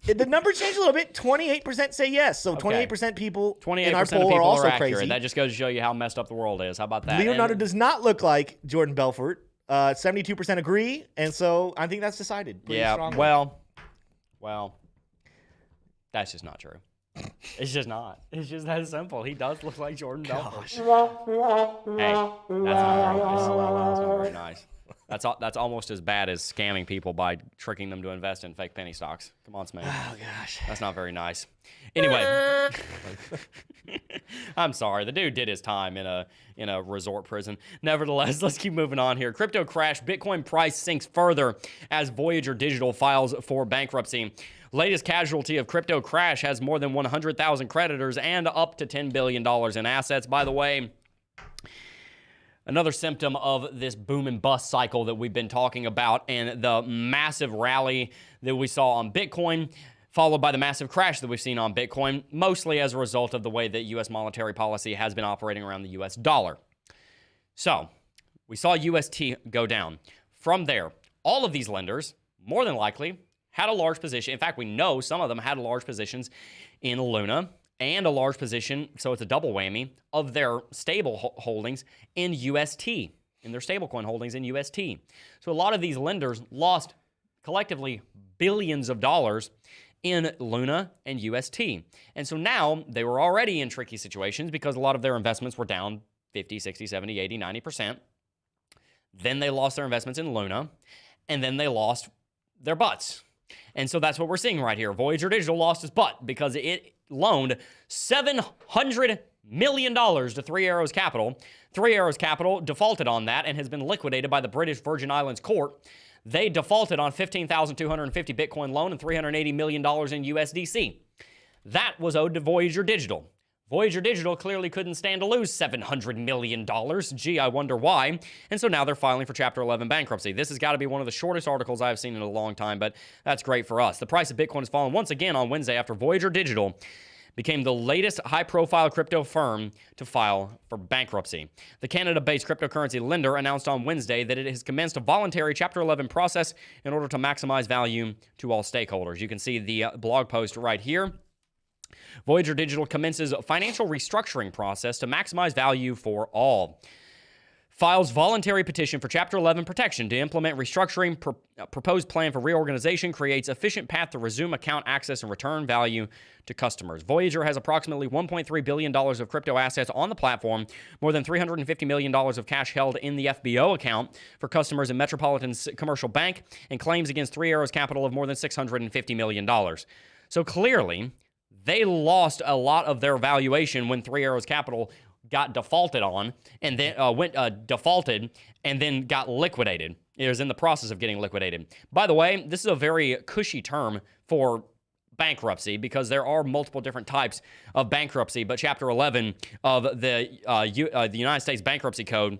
The number changed a little bit. 28% say yes. So 28% people in our poll are also crazy. That just goes to show you how messed up the world is. How about that? Leonardo does not look like Jordan Belfort. 72% agree, and so I think that's decided. Strongly. Well, that's just not true. It's just not. It's just that simple. He does look like Jordan Belfort. Hey, that's not very nice. That's almost as bad as scamming people by tricking them to invest in fake penny stocks. Come on, Smash. Oh, gosh. That's not very nice. Anyway, I'm sorry. The dude did his time in a resort prison. Nevertheless, let's keep moving on here. Crypto crash. Bitcoin price sinks further as Voyager Digital files for bankruptcy. Latest casualty of crypto crash has more than 100,000 creditors and up to $10 billion in assets. By the way, another symptom of this boom and bust cycle that we've been talking about and the massive rally that we saw on Bitcoin, followed by the massive crash that we've seen on Bitcoin, mostly as a result of the way that U.S. monetary policy has been operating around the U.S. dollar. So we saw UST go down. From there, all of these lenders, more than likely, had a large position. In fact, we know some of them had large positions in Luna and a large position, so it's a double whammy, of their stable holdings in UST, in their stablecoin holdings in UST. So a lot of these lenders lost collectively billions of dollars in Luna and UST. And so now they were already in tricky situations because a lot of their investments were down 50, 60, 70, 80, 90%. Then they lost their investments in Luna, and then they lost their butts. And so that's what we're seeing right here. Voyager Digital lost his butt because it loaned $700 million to Three Arrows Capital. Three Arrows Capital defaulted on that and has been liquidated by the British Virgin Islands court. They defaulted on 15,250 Bitcoin loan and $380 million in USDC. That was owed to Voyager Digital. Voyager Digital clearly couldn't stand to lose $700 million. Gee, I wonder why. And so now they're filing for Chapter 11 bankruptcy. This has got to be one of the shortest articles I've seen in a long time, but that's great for us. The price of Bitcoin has fallen once again on Wednesday after Voyager Digital became the latest high-profile crypto firm to file for bankruptcy. The Canada-based cryptocurrency lender announced on Wednesday that it has commenced a voluntary Chapter 11 process in order to maximize value to all stakeholders. You can see the blog post right here. Voyager Digital commences a financial restructuring process to maximize value for all. Files voluntary petition for Chapter 11 protection to implement restructuring. Proposed plan for reorganization creates efficient path to resume account access and return value to customers. Voyager has approximately $1.3 billion of crypto assets on the platform, more than $350 million of cash held in the FBO account for customers in Metropolitan Commercial Bank, and claims against Three Arrows Capital of more than $650 million. So clearly, they lost a lot of their valuation when Three Arrows Capital got defaulted on, and then defaulted and then got liquidated. It was in the process of getting liquidated. By the way, this is a very cushy term for bankruptcy because there are multiple different types of bankruptcy, but Chapter 11 of the United States Bankruptcy Code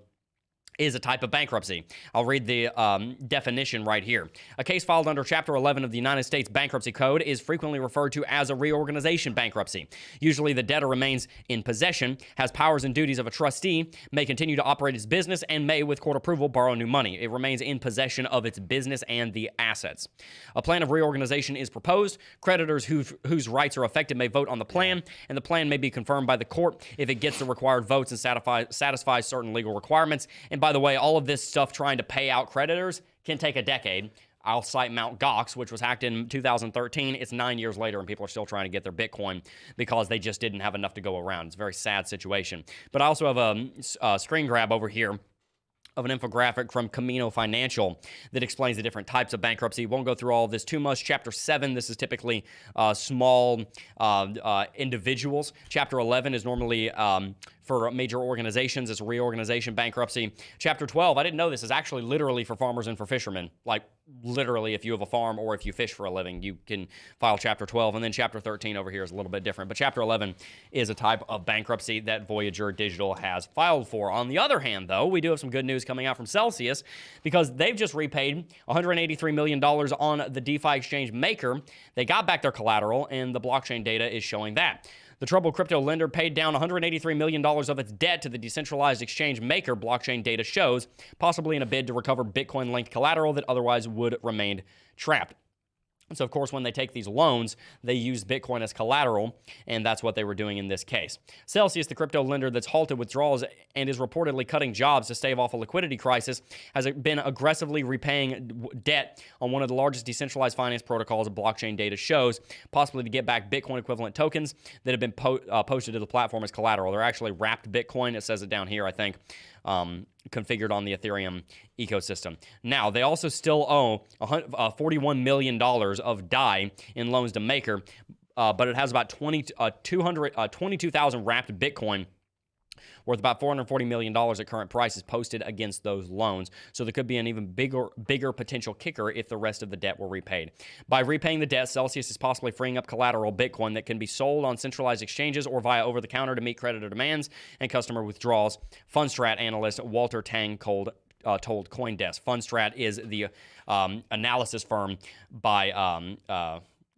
is a type of bankruptcy. I'll read the definition right here. A case filed under Chapter 11 of the United States Bankruptcy Code is frequently referred to as a reorganization bankruptcy. Usually the debtor remains in possession, has powers and duties of a trustee, may continue to operate its business, and may, with court approval, borrow new money. It remains in possession of its business and the assets. A plan of reorganization is proposed. Creditors whose rights are affected may vote on the plan, and the plan may be confirmed by the court if it gets the required votes and satisfies certain legal requirements. And by the way, all of this stuff trying to pay out creditors can take a decade. I'll cite Mt. Gox, which was hacked in 2013. It's 9 years later, and people are still trying to get their Bitcoin because they just didn't have enough to go around. It's a very sad situation. But I also have a screen grab over here of an infographic from Camino Financial that explains the different types of bankruptcy. Won't go through all of this too much. Chapter 7, this is typically small individuals. Chapter 11 is normally for major organizations. It's reorganization bankruptcy. Chapter 12, I didn't know this, is actually literally for farmers and for fishermen. Like, literally, if you have a farm or if you fish for a living, you can file Chapter 12. And then Chapter 13 over here is a little bit different. But Chapter 11 is a type of bankruptcy that Voyager Digital has filed for. On the other hand, though, we do have some good news coming out from Celsius because they've just repaid $183 million on the DeFi exchange Maker. They got back their collateral, and the blockchain data is showing that. The troubled crypto lender paid down $183 million of its debt to the decentralized exchange Maker, blockchain data shows, possibly in a bid to recover Bitcoin-linked collateral that otherwise would remain trapped. So, of course, when they take these loans, they use Bitcoin as collateral, and that's what they were doing in this case. Celsius, the crypto lender that's halted withdrawals and is reportedly cutting jobs to stave off a liquidity crisis, has been aggressively repaying debt on one of the largest decentralized finance protocols, blockchain data shows, possibly to get back Bitcoin-equivalent tokens that have been posted to the platform as collateral. They're actually wrapped Bitcoin. It says it down here, I think. Configured on the Ethereum ecosystem. Now, they also still owe $41 million of DAI in loans to Maker, but it has about 22,000 wrapped Bitcoin worth about $440 million at current prices posted against those loans. So there could be an even bigger potential kicker if the rest of the debt were repaid. By repaying the debt, Celsius is possibly freeing up collateral Bitcoin that can be sold on centralized exchanges or via over-the-counter to meet creditor demands and customer withdrawals. Fundstrat analyst Walter Tang told CoinDesk. Fundstrat is the analysis firm by,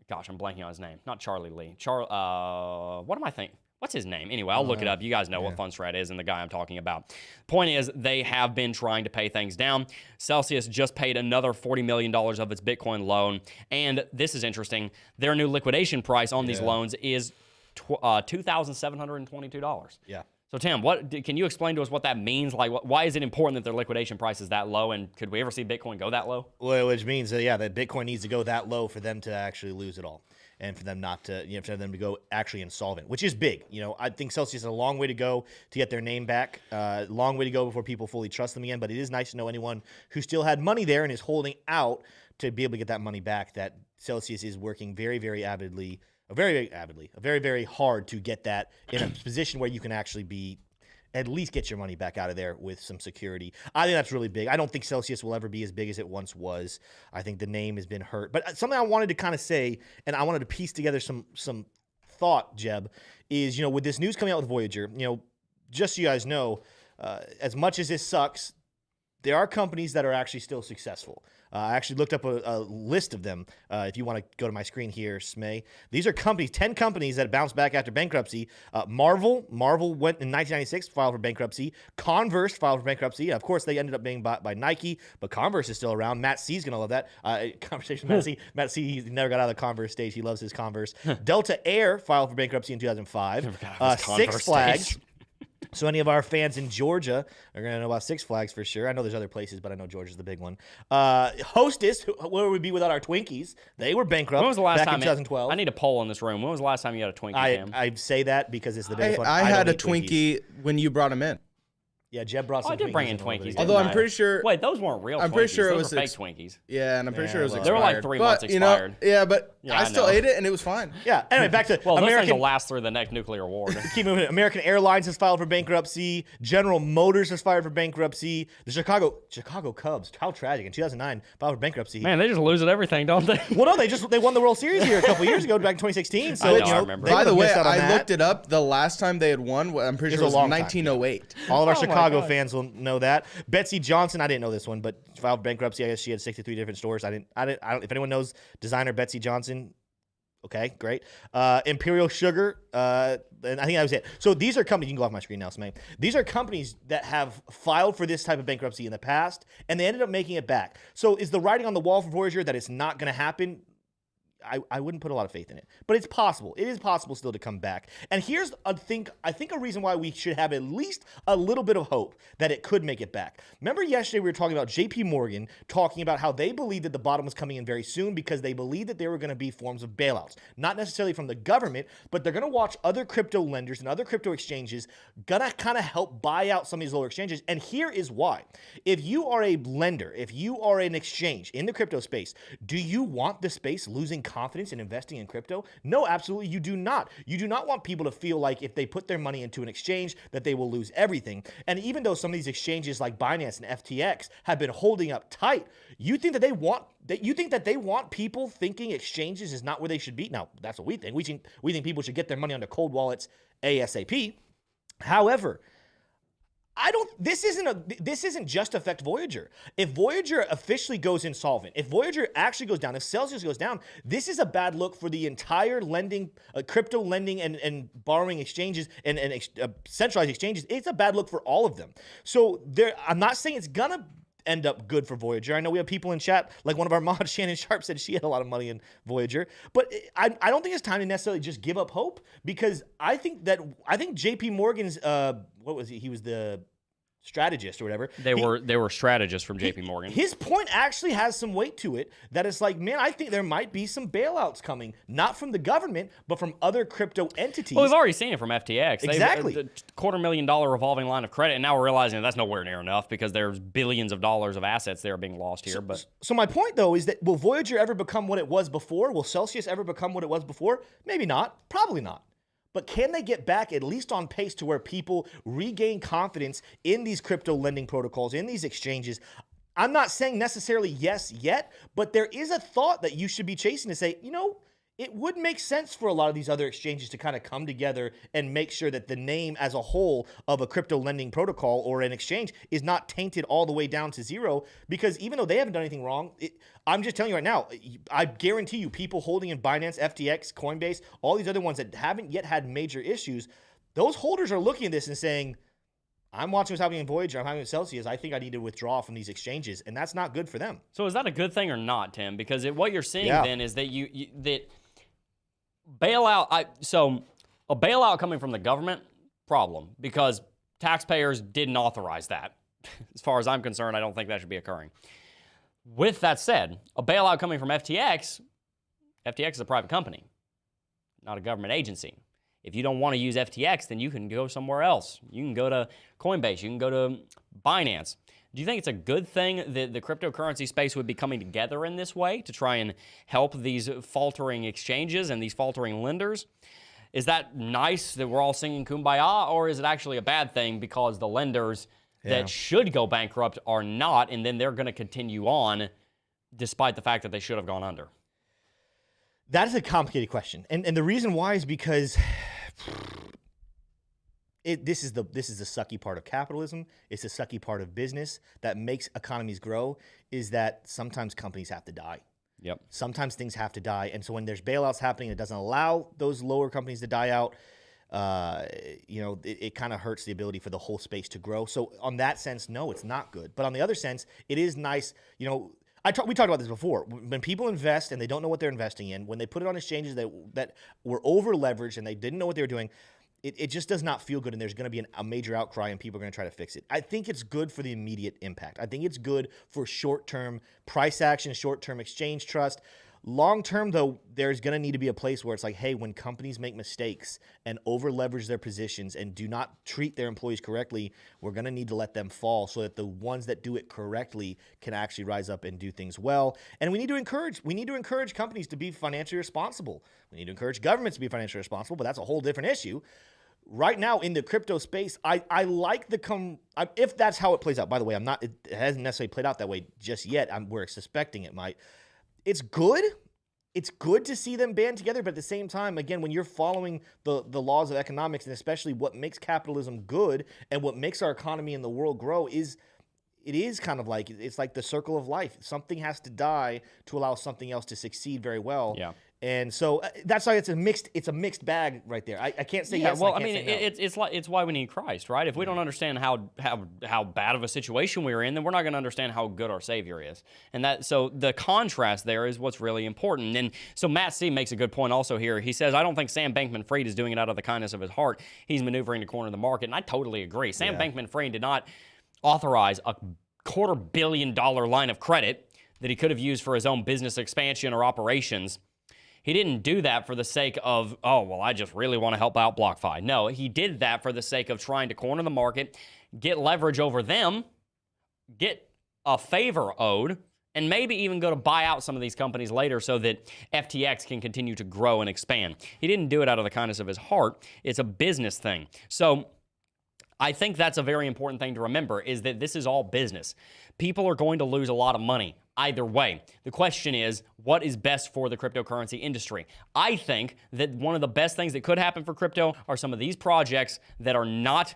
gosh, I'm blanking on his name. Not Charlie Lee. What am I thinking? What's his name? Anyway, I'll look it up. You guys know what Fundstrat is and the guy I'm talking about. Point is, they have been trying to pay things down. Celsius just paid another $40 million of its Bitcoin loan. And this is interesting. Their new liquidation price on these loans is $2,722. Yeah. So, Tim, can you explain to us what that means? Like, why is it important that their liquidation price is that low? And could we ever see Bitcoin go that low? Well, which means that Bitcoin needs to go that low for them to actually lose it all, and for them not to, for them to go actually insolvent, which is big. I think Celsius has a long way to go to get their name back. Long way to go before people fully trust them again. But it is nice to know anyone who still had money there and is holding out to be able to get that money back. That Celsius is working very, very avidly very avidly, very, very hard to get that in a position where you can actually at least get your money back out of there with some security. I think that's really big. I don't think Celsius will ever be as big as it once was. I think the name has been hurt. But something I wanted to kind of say, and I wanted to piece together some thought, Jebb, is, with this news coming out with Voyager, just so you guys know, as much as this sucks, there are companies that are actually still successful. I actually looked up a list of them. If you want to go to my screen here, Smay. These are 10 companies that bounced back after bankruptcy. Marvel went in 1996, filed for bankruptcy. Converse filed for bankruptcy. Of course, they ended up being bought by Nike, but Converse is still around. Matt C's going to love that. Conversation with Matt C. Matt C, he never got out of the Converse stage. He loves his Converse. Delta Air filed for bankruptcy in 2005. Six Flags. So any of our fans in Georgia are going to know about Six Flags for sure. I know there's other places, but I know Georgia's the big one. Hostess, where would we be without our Twinkies? They were bankrupt. When was the last back time? in 2012. I need a poll in this room. When was the last time you had a Twinkie, Cam? I say that because it's the biggest one. I had don't a eat Twinkies. Twinkie when you brought them in. Yeah, Jebb brought some I did bring in a little bit Twinkies. ago. Although I'm pretty sure. Wait, those weren't real Twinkies. I'm pretty sure it those was were fake Twinkies. Yeah, and I'm pretty sure it was well, expired. They were like 3 months expired. But Yeah, I I still know. ate it and it was fine. Yeah. Anyway, back to Well, those things American. will last through the next nuclear war. Keep moving. American Airlines has filed for bankruptcy. General Motors has filed for bankruptcy. The Chicago Cubs, how tragic, in 2009 filed for bankruptcy. Man, they just lose at everything, don't they? Well, no, they won the World Series here a couple years ago, back in 2016. So I know, I remember. they By the would've way, missed out on I that. looked it up. The last time they had won, I'm pretty It sure it was was a long time, 1908. All of our Oh my Chicago God. fans will know that. Betsy Johnson, I didn't know this one, but filed bankruptcy. I guess she had 63 different stores. I don't. If anyone knows designer Betsy Johnson, okay, great. Imperial Sugar, and I think that was it. So these are companies. You can go off my screen now, Smay. These are companies that have filed for this type of bankruptcy in the past, and they ended up making it back. So is the writing on the wall for Voyager that it's not going to happen? I wouldn't put a lot of faith in it, but it's possible. It is possible still to come back. And here's I think a reason why we should have at least a little bit of hope that it could make it back. Remember yesterday we were talking about JP Morgan talking about how they believed that the bottom was coming in very soon because they believed that there were going to be forms of bailouts, not necessarily from the government, but they're going to watch other crypto lenders and other crypto exchanges gonna kind of help buy out some of these lower exchanges. And here is why. If you are a lender, if you are an exchange in the crypto space, do you want the space losing confidence in investing in crypto? No, absolutely you do not. You do not want people to feel like if they put their money into an exchange that they will lose everything. And even though some of these exchanges like Binance and FTX have been holding up tight, you think that they want people thinking exchanges is not where they should be? Now, that's what we think. We think people should get their money onto cold wallets ASAP. However, this isn't just affect Voyager. If Voyager officially goes insolvent, if Voyager actually goes down, if Celsius goes down, this is a bad look for the entire lending, crypto lending and borrowing exchanges and centralized exchanges. It's a bad look for all of them. So I'm not saying it's gonna end up good for Voyager. I know we have people in chat, like one of our mods, Shannon Sharp, said she had a lot of money in Voyager. But I don't think it's time to necessarily just give up hope, because I think JP Morgan's what was he? He was the strategist or whatever. They were strategists from JP Morgan. His point actually has some weight to it, that it's like, man, I think there might be some bailouts coming, not from the government, but from other crypto entities. Well, we've already seen it from FTX. Exactly. The $250,000 revolving line of credit, and now we're realizing that's nowhere near enough because there's billions of dollars of assets that are being lost here. So my point, though, is that will Voyager ever become what it was before? Will Celsius ever become what it was before? Maybe not. Probably not. But can they get back at least on pace to where people regain confidence in these crypto lending protocols, in these exchanges? I'm not saying necessarily yes yet, but there is a thought that you should be chasing to say, it would make sense for a lot of these other exchanges to kind of come together and make sure that the name as a whole of a crypto lending protocol or an exchange is not tainted all the way down to zero. Because even though they haven't done anything wrong, I'm just telling you right now, I guarantee you people holding in Binance, FTX, Coinbase, all these other ones that haven't yet had major issues, those holders are looking at this and saying, I'm watching what's happening in Voyager, I'm having with Celsius, I think I need to withdraw from these exchanges, and that's not good for them. So is that a good thing or not, Tim? Because what you're seeing then is that that bailout. So a bailout coming from the government, problem, because taxpayers didn't authorize that. As far as I'm concerned, I don't think that should be occurring. With that said, a bailout coming from FTX is a private company, not a government agency. If you don't want to use FTX, then you can go somewhere else. You can go to Coinbase. You can go to Binance. Do you think it's a good thing that the cryptocurrency space would be coming together in this way to try and help these faltering exchanges and these faltering lenders? Is that nice that we're all singing Kumbaya, or is it actually a bad thing because the lenders that should go bankrupt are not, and then they're going to continue on despite the fact that they should have gone under? That is a complicated question. And the reason why is because this is the sucky part of capitalism. It's the sucky part of business that makes economies grow, is that sometimes companies have to die. Yep. Sometimes things have to die. And so when there's bailouts happening, it doesn't allow those lower companies to die out. It kind of hurts the ability for the whole space to grow. So on that sense, no, it's not good. But on the other sense, it is nice. We talked about this before. When people invest and they don't know what they're investing in, when they put it on exchanges that were over leveraged and they didn't know what they were doing, it just does not feel good, and there's going to be a major outcry, and people are going to try to fix it. I think it's good for the immediate impact. I think it's good for short-term price action, short-term exchange trust. Long-term, though, there's going to need to be a place where it's like, hey, when companies make mistakes and over-leverage their positions and do not treat their employees correctly, we're going to need to let them fall so that the ones that do it correctly can actually rise up and do things well. And we need to encourage companies to be financially responsible. We need to encourage governments to be financially responsible, but that's a whole different issue. Right now in the crypto space, I like if that's how it plays out. By the way, it hasn't necessarily played out that way just yet. We're suspecting it might. It's good. It's good to see them band together, but at the same time, again, when you're following the laws of economics, and especially what makes capitalism good and what makes our economy and the world grow, it is kind of like, it's like the circle of life. Something has to die to allow something else to succeed very well. Yeah. And so that's why it's a mixed bag right there. I can't say yes. Well, I mean, it's why we need Christ, right? If we don't understand how bad of a situation we're in, then we're not going to understand how good our Savior is. And so the contrast there is what's really important. And so Matt C makes a good point also here. He says, I don't think Sam Bankman-Fried is doing it out of the kindness of his heart. He's maneuvering to corner the market, and I totally agree. Sam Bankman-Fried did not authorize a $250 million line of credit that he could have used for his own business expansion or operations. He didn't do that for the sake of, I just really want to help out BlockFi. No, he did that for the sake of trying to corner the market, get leverage over them, get a favor owed, and maybe even go to buy out some of these companies later so that FTX can continue to grow and expand. He didn't do it out of the kindness of his heart. It's a business thing. So I think that's a very important thing to remember, is that this is all business. People are going to lose a lot of money either way. The question is, what is best for the cryptocurrency industry? I think that one of the best things that could happen for crypto are some of these projects that are not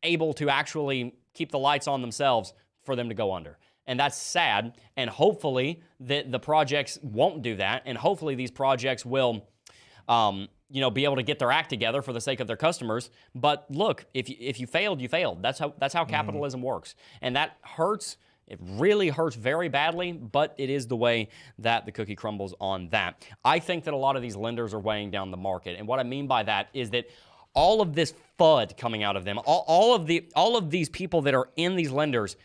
able to actually keep the lights on themselves for them to go under. And that's sad. And hopefully that the projects won't do that. And hopefully these projects will be able to get their act together for the sake of their customers. But look, if you failed, you failed. That's how capitalism works. And that hurts. It really hurts very badly, but it is the way that the cookie crumbles on that. I think that a lot of these lenders are weighing down the market. And what I mean by that is that all of this FUD coming out of them, all of these people that are in these lenders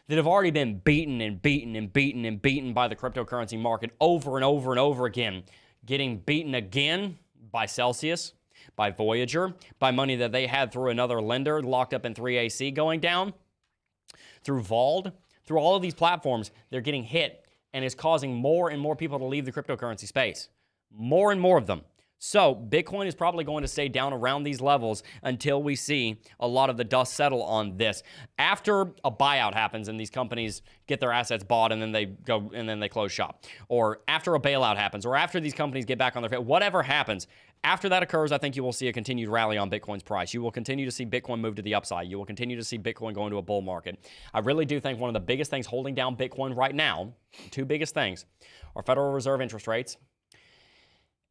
that have already been beaten and beaten and beaten and beaten by the cryptocurrency market over and over and over again, getting beaten again by Celsius, by Voyager, by money that they had through another lender locked up in 3AC going down, through Vald, through all of these platforms, they're getting hit, and it's causing more and more people to leave the cryptocurrency space. More and more of them. So Bitcoin is probably going to stay down around these levels until we see a lot of the dust settle on this. After a buyout happens and these companies get their assets bought and then they go and then they close shop, or after a bailout happens, or after these companies get back on their feet, whatever happens, after that occurs, I think you will see a continued rally on Bitcoin's price. You will continue to see Bitcoin move to the upside. You will continue to see Bitcoin go into a bull market. I really do think one of the biggest things holding down Bitcoin right now, two biggest things, are Federal Reserve interest rates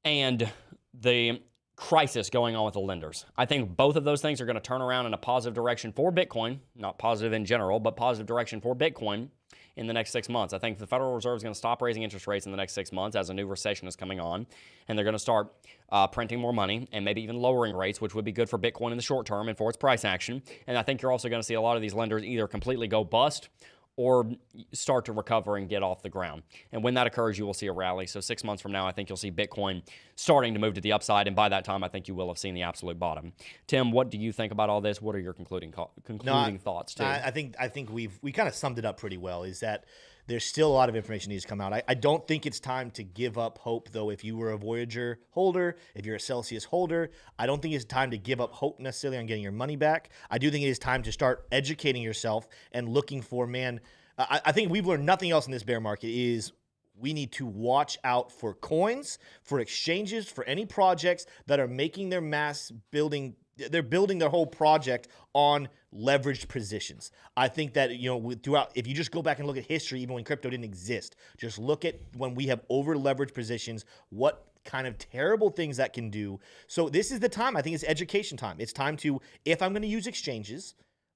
and the crisis going on with the lenders. I think both of those things are going to turn around in a positive direction for Bitcoin, not positive in general, but positive direction for Bitcoin in the next 6 months. I think the Federal Reserve is going to stop raising interest rates in the next 6 months as a new recession is coming on, and they're going to start printing more money and maybe even lowering rates, which would be good for Bitcoin in the short term and for its price action. And I think you're also going to see a lot of these lenders either completely go bust or start to recover and get off the ground. And when that occurs, you will see a rally. So 6 months from now, I think you'll see Bitcoin starting to move to the upside. And by that time, I think you will have seen the absolute bottom. Tim, what do you think about all this? What are your concluding thoughts, too? I think we kind of summed it up pretty well, is that there's still a lot of information needs to come out. I don't think it's time to give up hope, though. If you were a Voyager holder, if you're a Celsius holder, I don't think it's time to give up hope necessarily on getting your money back. I do think it is time to start educating yourself and looking for, I think we've learned nothing else in this bear market is we need to watch out for coins, for exchanges, for any projects that are making their mass building. They're building their whole project on leveraged positions. I think that, throughout, if you just go back and look at history, even when crypto didn't exist, just look at when we have over leveraged positions, what kind of terrible things that can do. So this is the time. I think it's education time. It's time to, if I'm going to use exchanges,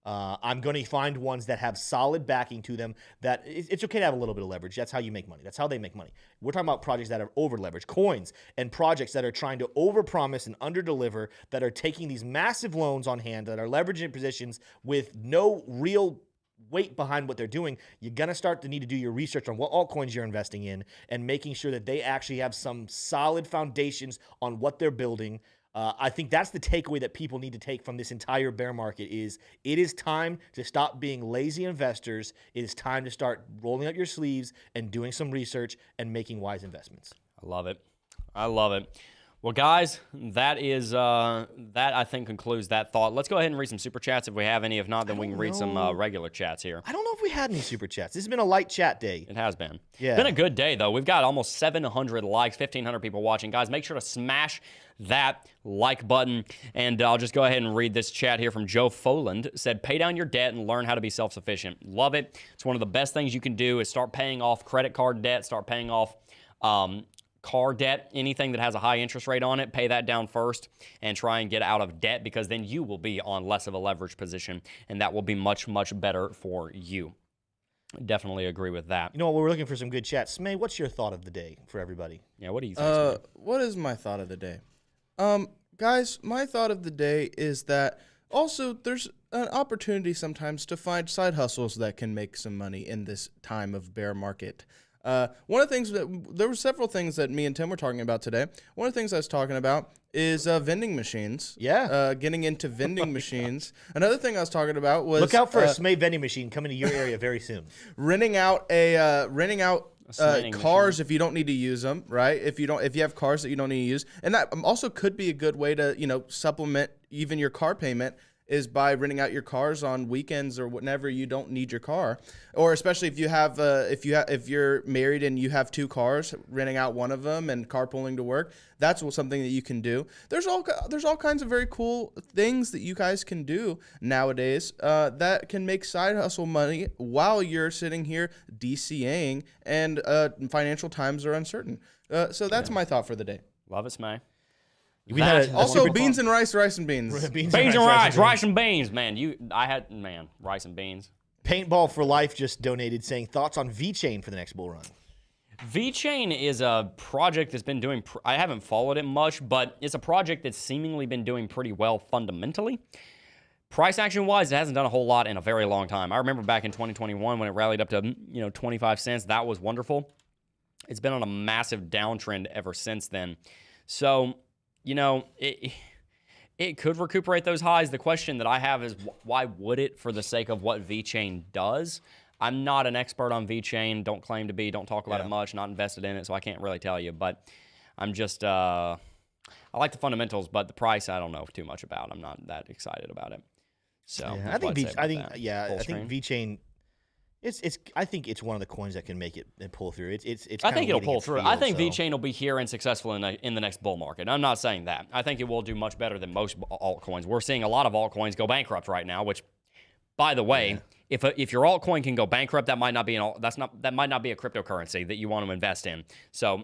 I'm going to find ones that have solid backing to them, that it's okay to have a little bit of leverage. That's how you make money. That's how they make money. We're talking about projects that are over leveraged, coins and projects that are trying to overpromise and under-deliver, that are taking these massive loans on hand, that are leveraging positions with no real weight behind what they're doing. You're going to start to need to do your research on what altcoins you're investing in and making sure that they actually have some solid foundations on what they're building. I think that's the takeaway that people need to take from this entire bear market is it is time to stop being lazy investors. It is time to start rolling up your sleeves and doing some research and making wise investments. I love it. I love it. Well, guys, that I think concludes that thought. Let's go ahead and read some super chats if we have any. If not, then we can read some regular chats here. I don't know if we had any super chats. This has been a light chat day. It has been. Yeah. It's been a good day, though. We've got almost 700 likes, 1,500 people watching. Guys, make sure to smash that like button. And I'll just go ahead and read this chat here from Joe Foland. Said, pay down your debt and learn how to be self-sufficient. Love it. It's one of the best things you can do is start paying off credit card debt, start paying off car debt, anything that has a high interest rate on it, pay that down first and try and get out of debt, because then you will be on less of a leverage position and that will be much, much better for you. Definitely agree with that. You know what? We're looking for some good chats. Smay, what's your thought of the day for everybody? Yeah, what do you think? What is my thought of the day? Guys, my thought of the day is that also there's an opportunity sometimes to find side hustles that can make some money in this time of bear market. One of the things there were several things that me and Tim were talking about today. One of the things I was talking about is vending machines. Yeah. Getting into vending machines. Another thing I was talking about was look out for a Smay vending machine coming to your area very soon. renting out cars if you don't need to use them, right? If you have cars that you don't need to use, and that also could be a good way to supplement even your car payment, is by renting out your cars on weekends or whenever you don't need your car, or especially if you're married and you have two cars, renting out one of them and carpooling to work. That's something that you can do. There's all kinds of very cool things that you guys can do nowadays that can make side hustle money while you're sitting here DCAing and financial times are uncertain. So that's my thought for the day. Love it, Smay. We had also beans and rice and beans. Beans and rice and beans. Man, rice and beans. Paintball for Life just donated, saying thoughts on VeChain for the next bull run. VeChain is a project that's been doing, I haven't followed it much, but it's a project that's seemingly been doing pretty well fundamentally. Price action wise, it hasn't done a whole lot in a very long time. I remember back in 2021 when it rallied up to 25 cents. That was wonderful. It's been on a massive downtrend ever since then. So, it could recuperate those highs. The question that I have is why would it, for the sake of what VeChain does? I'm not an expert on VeChain, don't claim to be, don't talk about it much, not invested in it, so I can't really tell you. But I'm just, I like the fundamentals, but the price I don't know too much about. I'm not that excited about it. So I think VeChain. I think it's one of the coins that can make it and pull through. I think it'll pull through. I think VeChain will be here and successful in the next bull market. I'm not saying that. I think it will do much better than most altcoins. We're seeing a lot of altcoins go bankrupt right now. Which, by the way, if your altcoin can go bankrupt, that might not be a cryptocurrency that you want to invest in. So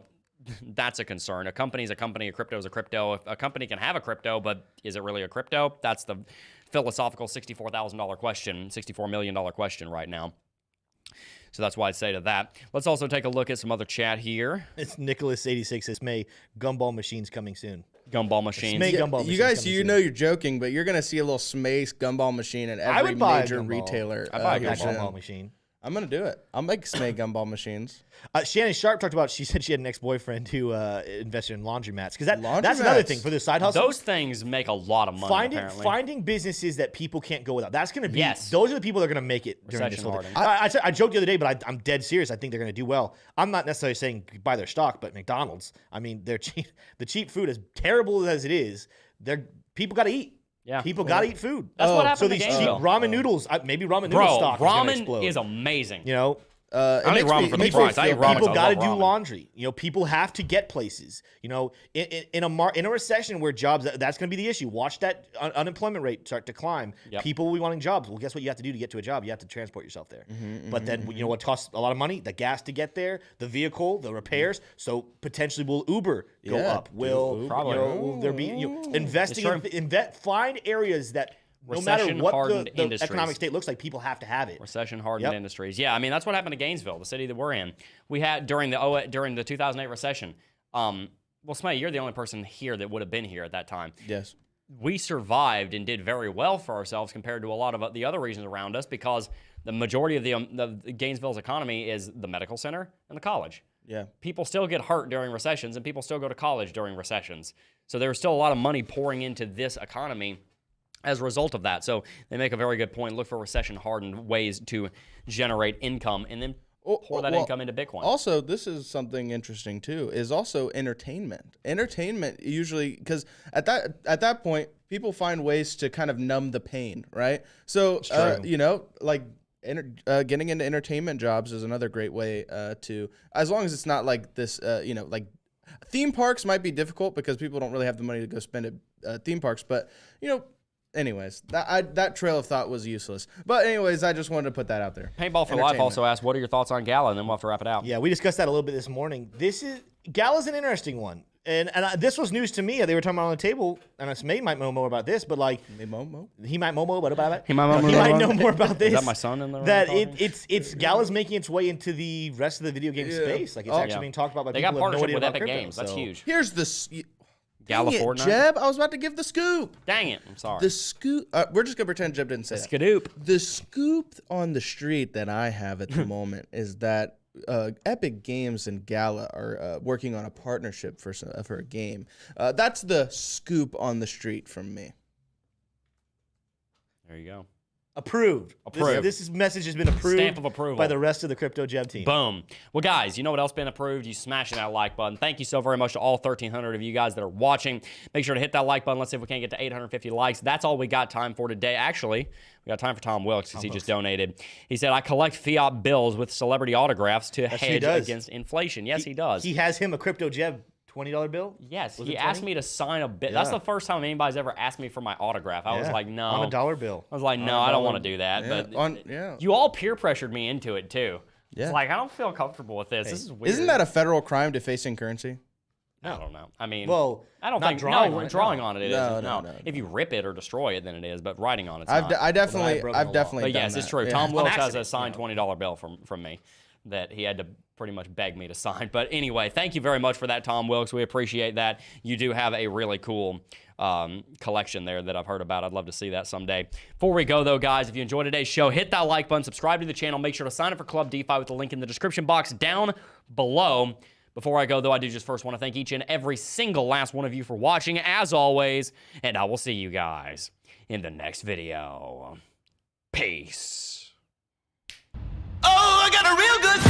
that's a concern. A company is a company. A crypto is a crypto. A company can have a crypto, but is it really a crypto? That's the philosophical $64,000 question, $64 million question right now. So that's why I say to that. Let's also take a look at some other chat here. It's Nicholas86 says, May, gumball machines coming soon. Gumball machines. Smay gumball machines. You guys, you're joking, but you're going to see a little Smace gumball machine in every major retailer. I buy a gumball machine. I'm gonna do it. I'll make snake gumball machines. Shannon Sharp talked about. She said she had an ex-boyfriend who invested in laundromats because that's another thing for the side hustle. Those things make a lot of money. Finding businesses that people can't go without. That's going to be. Yes. Those are the people that are going to make it during this whole thing. I joked the other day, but I'm dead serious. I think they're going to do well. I'm not necessarily saying buy their stock, but McDonald's. I mean, they're cheap. The cheap food, as terrible as it is, people got to eat. Yeah, people got to eat food. That's what happened. So these cheap ramen noodles, maybe ramen noodle stock is going to explode. Ramen is amazing. You know. I eat ramen for the price. I eat ramen. People got to do laundry. You know, people have to get places. You know, in a recession where jobs, that's going to be the issue. Watch that unemployment rate start to climb. Yep. People will be wanting jobs. Well, guess what you have to do to get to a job? You have to transport yourself there. But then you know what costs a lot of money? The gas to get there, the vehicle, the repairs. So potentially will Uber go up? Will probably. Will there be investing find areas that. No matter what the economic state looks like, people have to have it. Recession-hardened industries. Yeah, I mean, that's what happened to Gainesville, the city that we're in. We had, during the 2008 recession, well, Smitty, you're the only person here that would have been here at that time. Yes. We survived and did very well for ourselves compared to a lot of the other regions around us because the majority of the Gainesville's economy is the medical center and the college. Yeah. People still get hurt during recessions, and people still go to college during recessions. So there's still a lot of money pouring into this economy as a result of that. So they make a very good point. Look for recession-hardened ways to generate income and then pour that income into Bitcoin. Also, this is something interesting too, is also entertainment. Entertainment usually, because at that point, people find ways to kind of numb the pain, right? So, you know, like getting into entertainment jobs is another great way to, as long as it's not like this, you know, like theme parks might be difficult because people don't really have the money to go spend at theme parks, but, you know, anyways, that trail of thought was useless. But anyways, I just wanted to put that out there. Paintball for Life also asked, what are your thoughts on Gala? And then we'll have to wrap it out. Yeah, we discussed that a little bit this morning. Gala's an interesting one. And this was news to me. They were talking about on the table, and May might know more about this, but like he might know more about it. He might know more about this. Is that my son in there? That it's Gala's making its way into the rest of the video game space. Like it's actually being talked about by people who have no idea about crypto. Games. That's huge. Here's the Gala Fortnite. Jebb, I was about to give the scoop. Dang it! I'm sorry. The scoop. We're just gonna pretend Jebb didn't say that. Skadoop. The scoop on the street that I have at the moment is that Epic Games and Gala are working on a partnership for a game. That's the scoop on the street from me. There you go. Approved. This message has been approved. Stamp of approval by the rest of the Crypto Jebb team. Boom. Well, guys, you know what else been approved? You smashing that like button. Thank you so very much to all 1,300 of you guys that are watching. Make sure to hit that like button. Let's see if we can't get to 850 likes. That's all we got time for today. Actually, we got time for Tom Wilkes because he just donated. He said, I collect fiat bills with celebrity autographs to hedge against inflation. Yes, he does. He has him a Crypto Jebb $20 bill? Yes, he asked me to sign a bill. Yeah. That's the first time anybody's ever asked me for my autograph. I was like, no. On a dollar bill. I was like, no, I don't want to do that. Yeah. But you all peer pressured me into it, too. Yeah. It's like, I don't feel comfortable with this. This is weird. Isn't that a federal crime defacing currency? I don't know. I mean, I don't think drawing on it. No. If you rip it or destroy it, then it is. But writing on it's not. I've definitely But yes, it's true. Yeah. Tom Wilkes has a signed $20 bill from me that he had to pretty much beg me to sign. But anyway, thank you very much for that, Tom Wilkes. We appreciate that. You do have a really cool collection there that I've heard about. I'd love to see that someday. Before we go, though, guys, if you enjoyed today's show, hit that like button, subscribe to the channel, make sure to sign up for Club DeFi with the link in the description box down below. Before I go, though, I do just first want to thank each and every single last one of you for watching, as always, and I will see you guys in the next video. Peace. Oh, I got a real good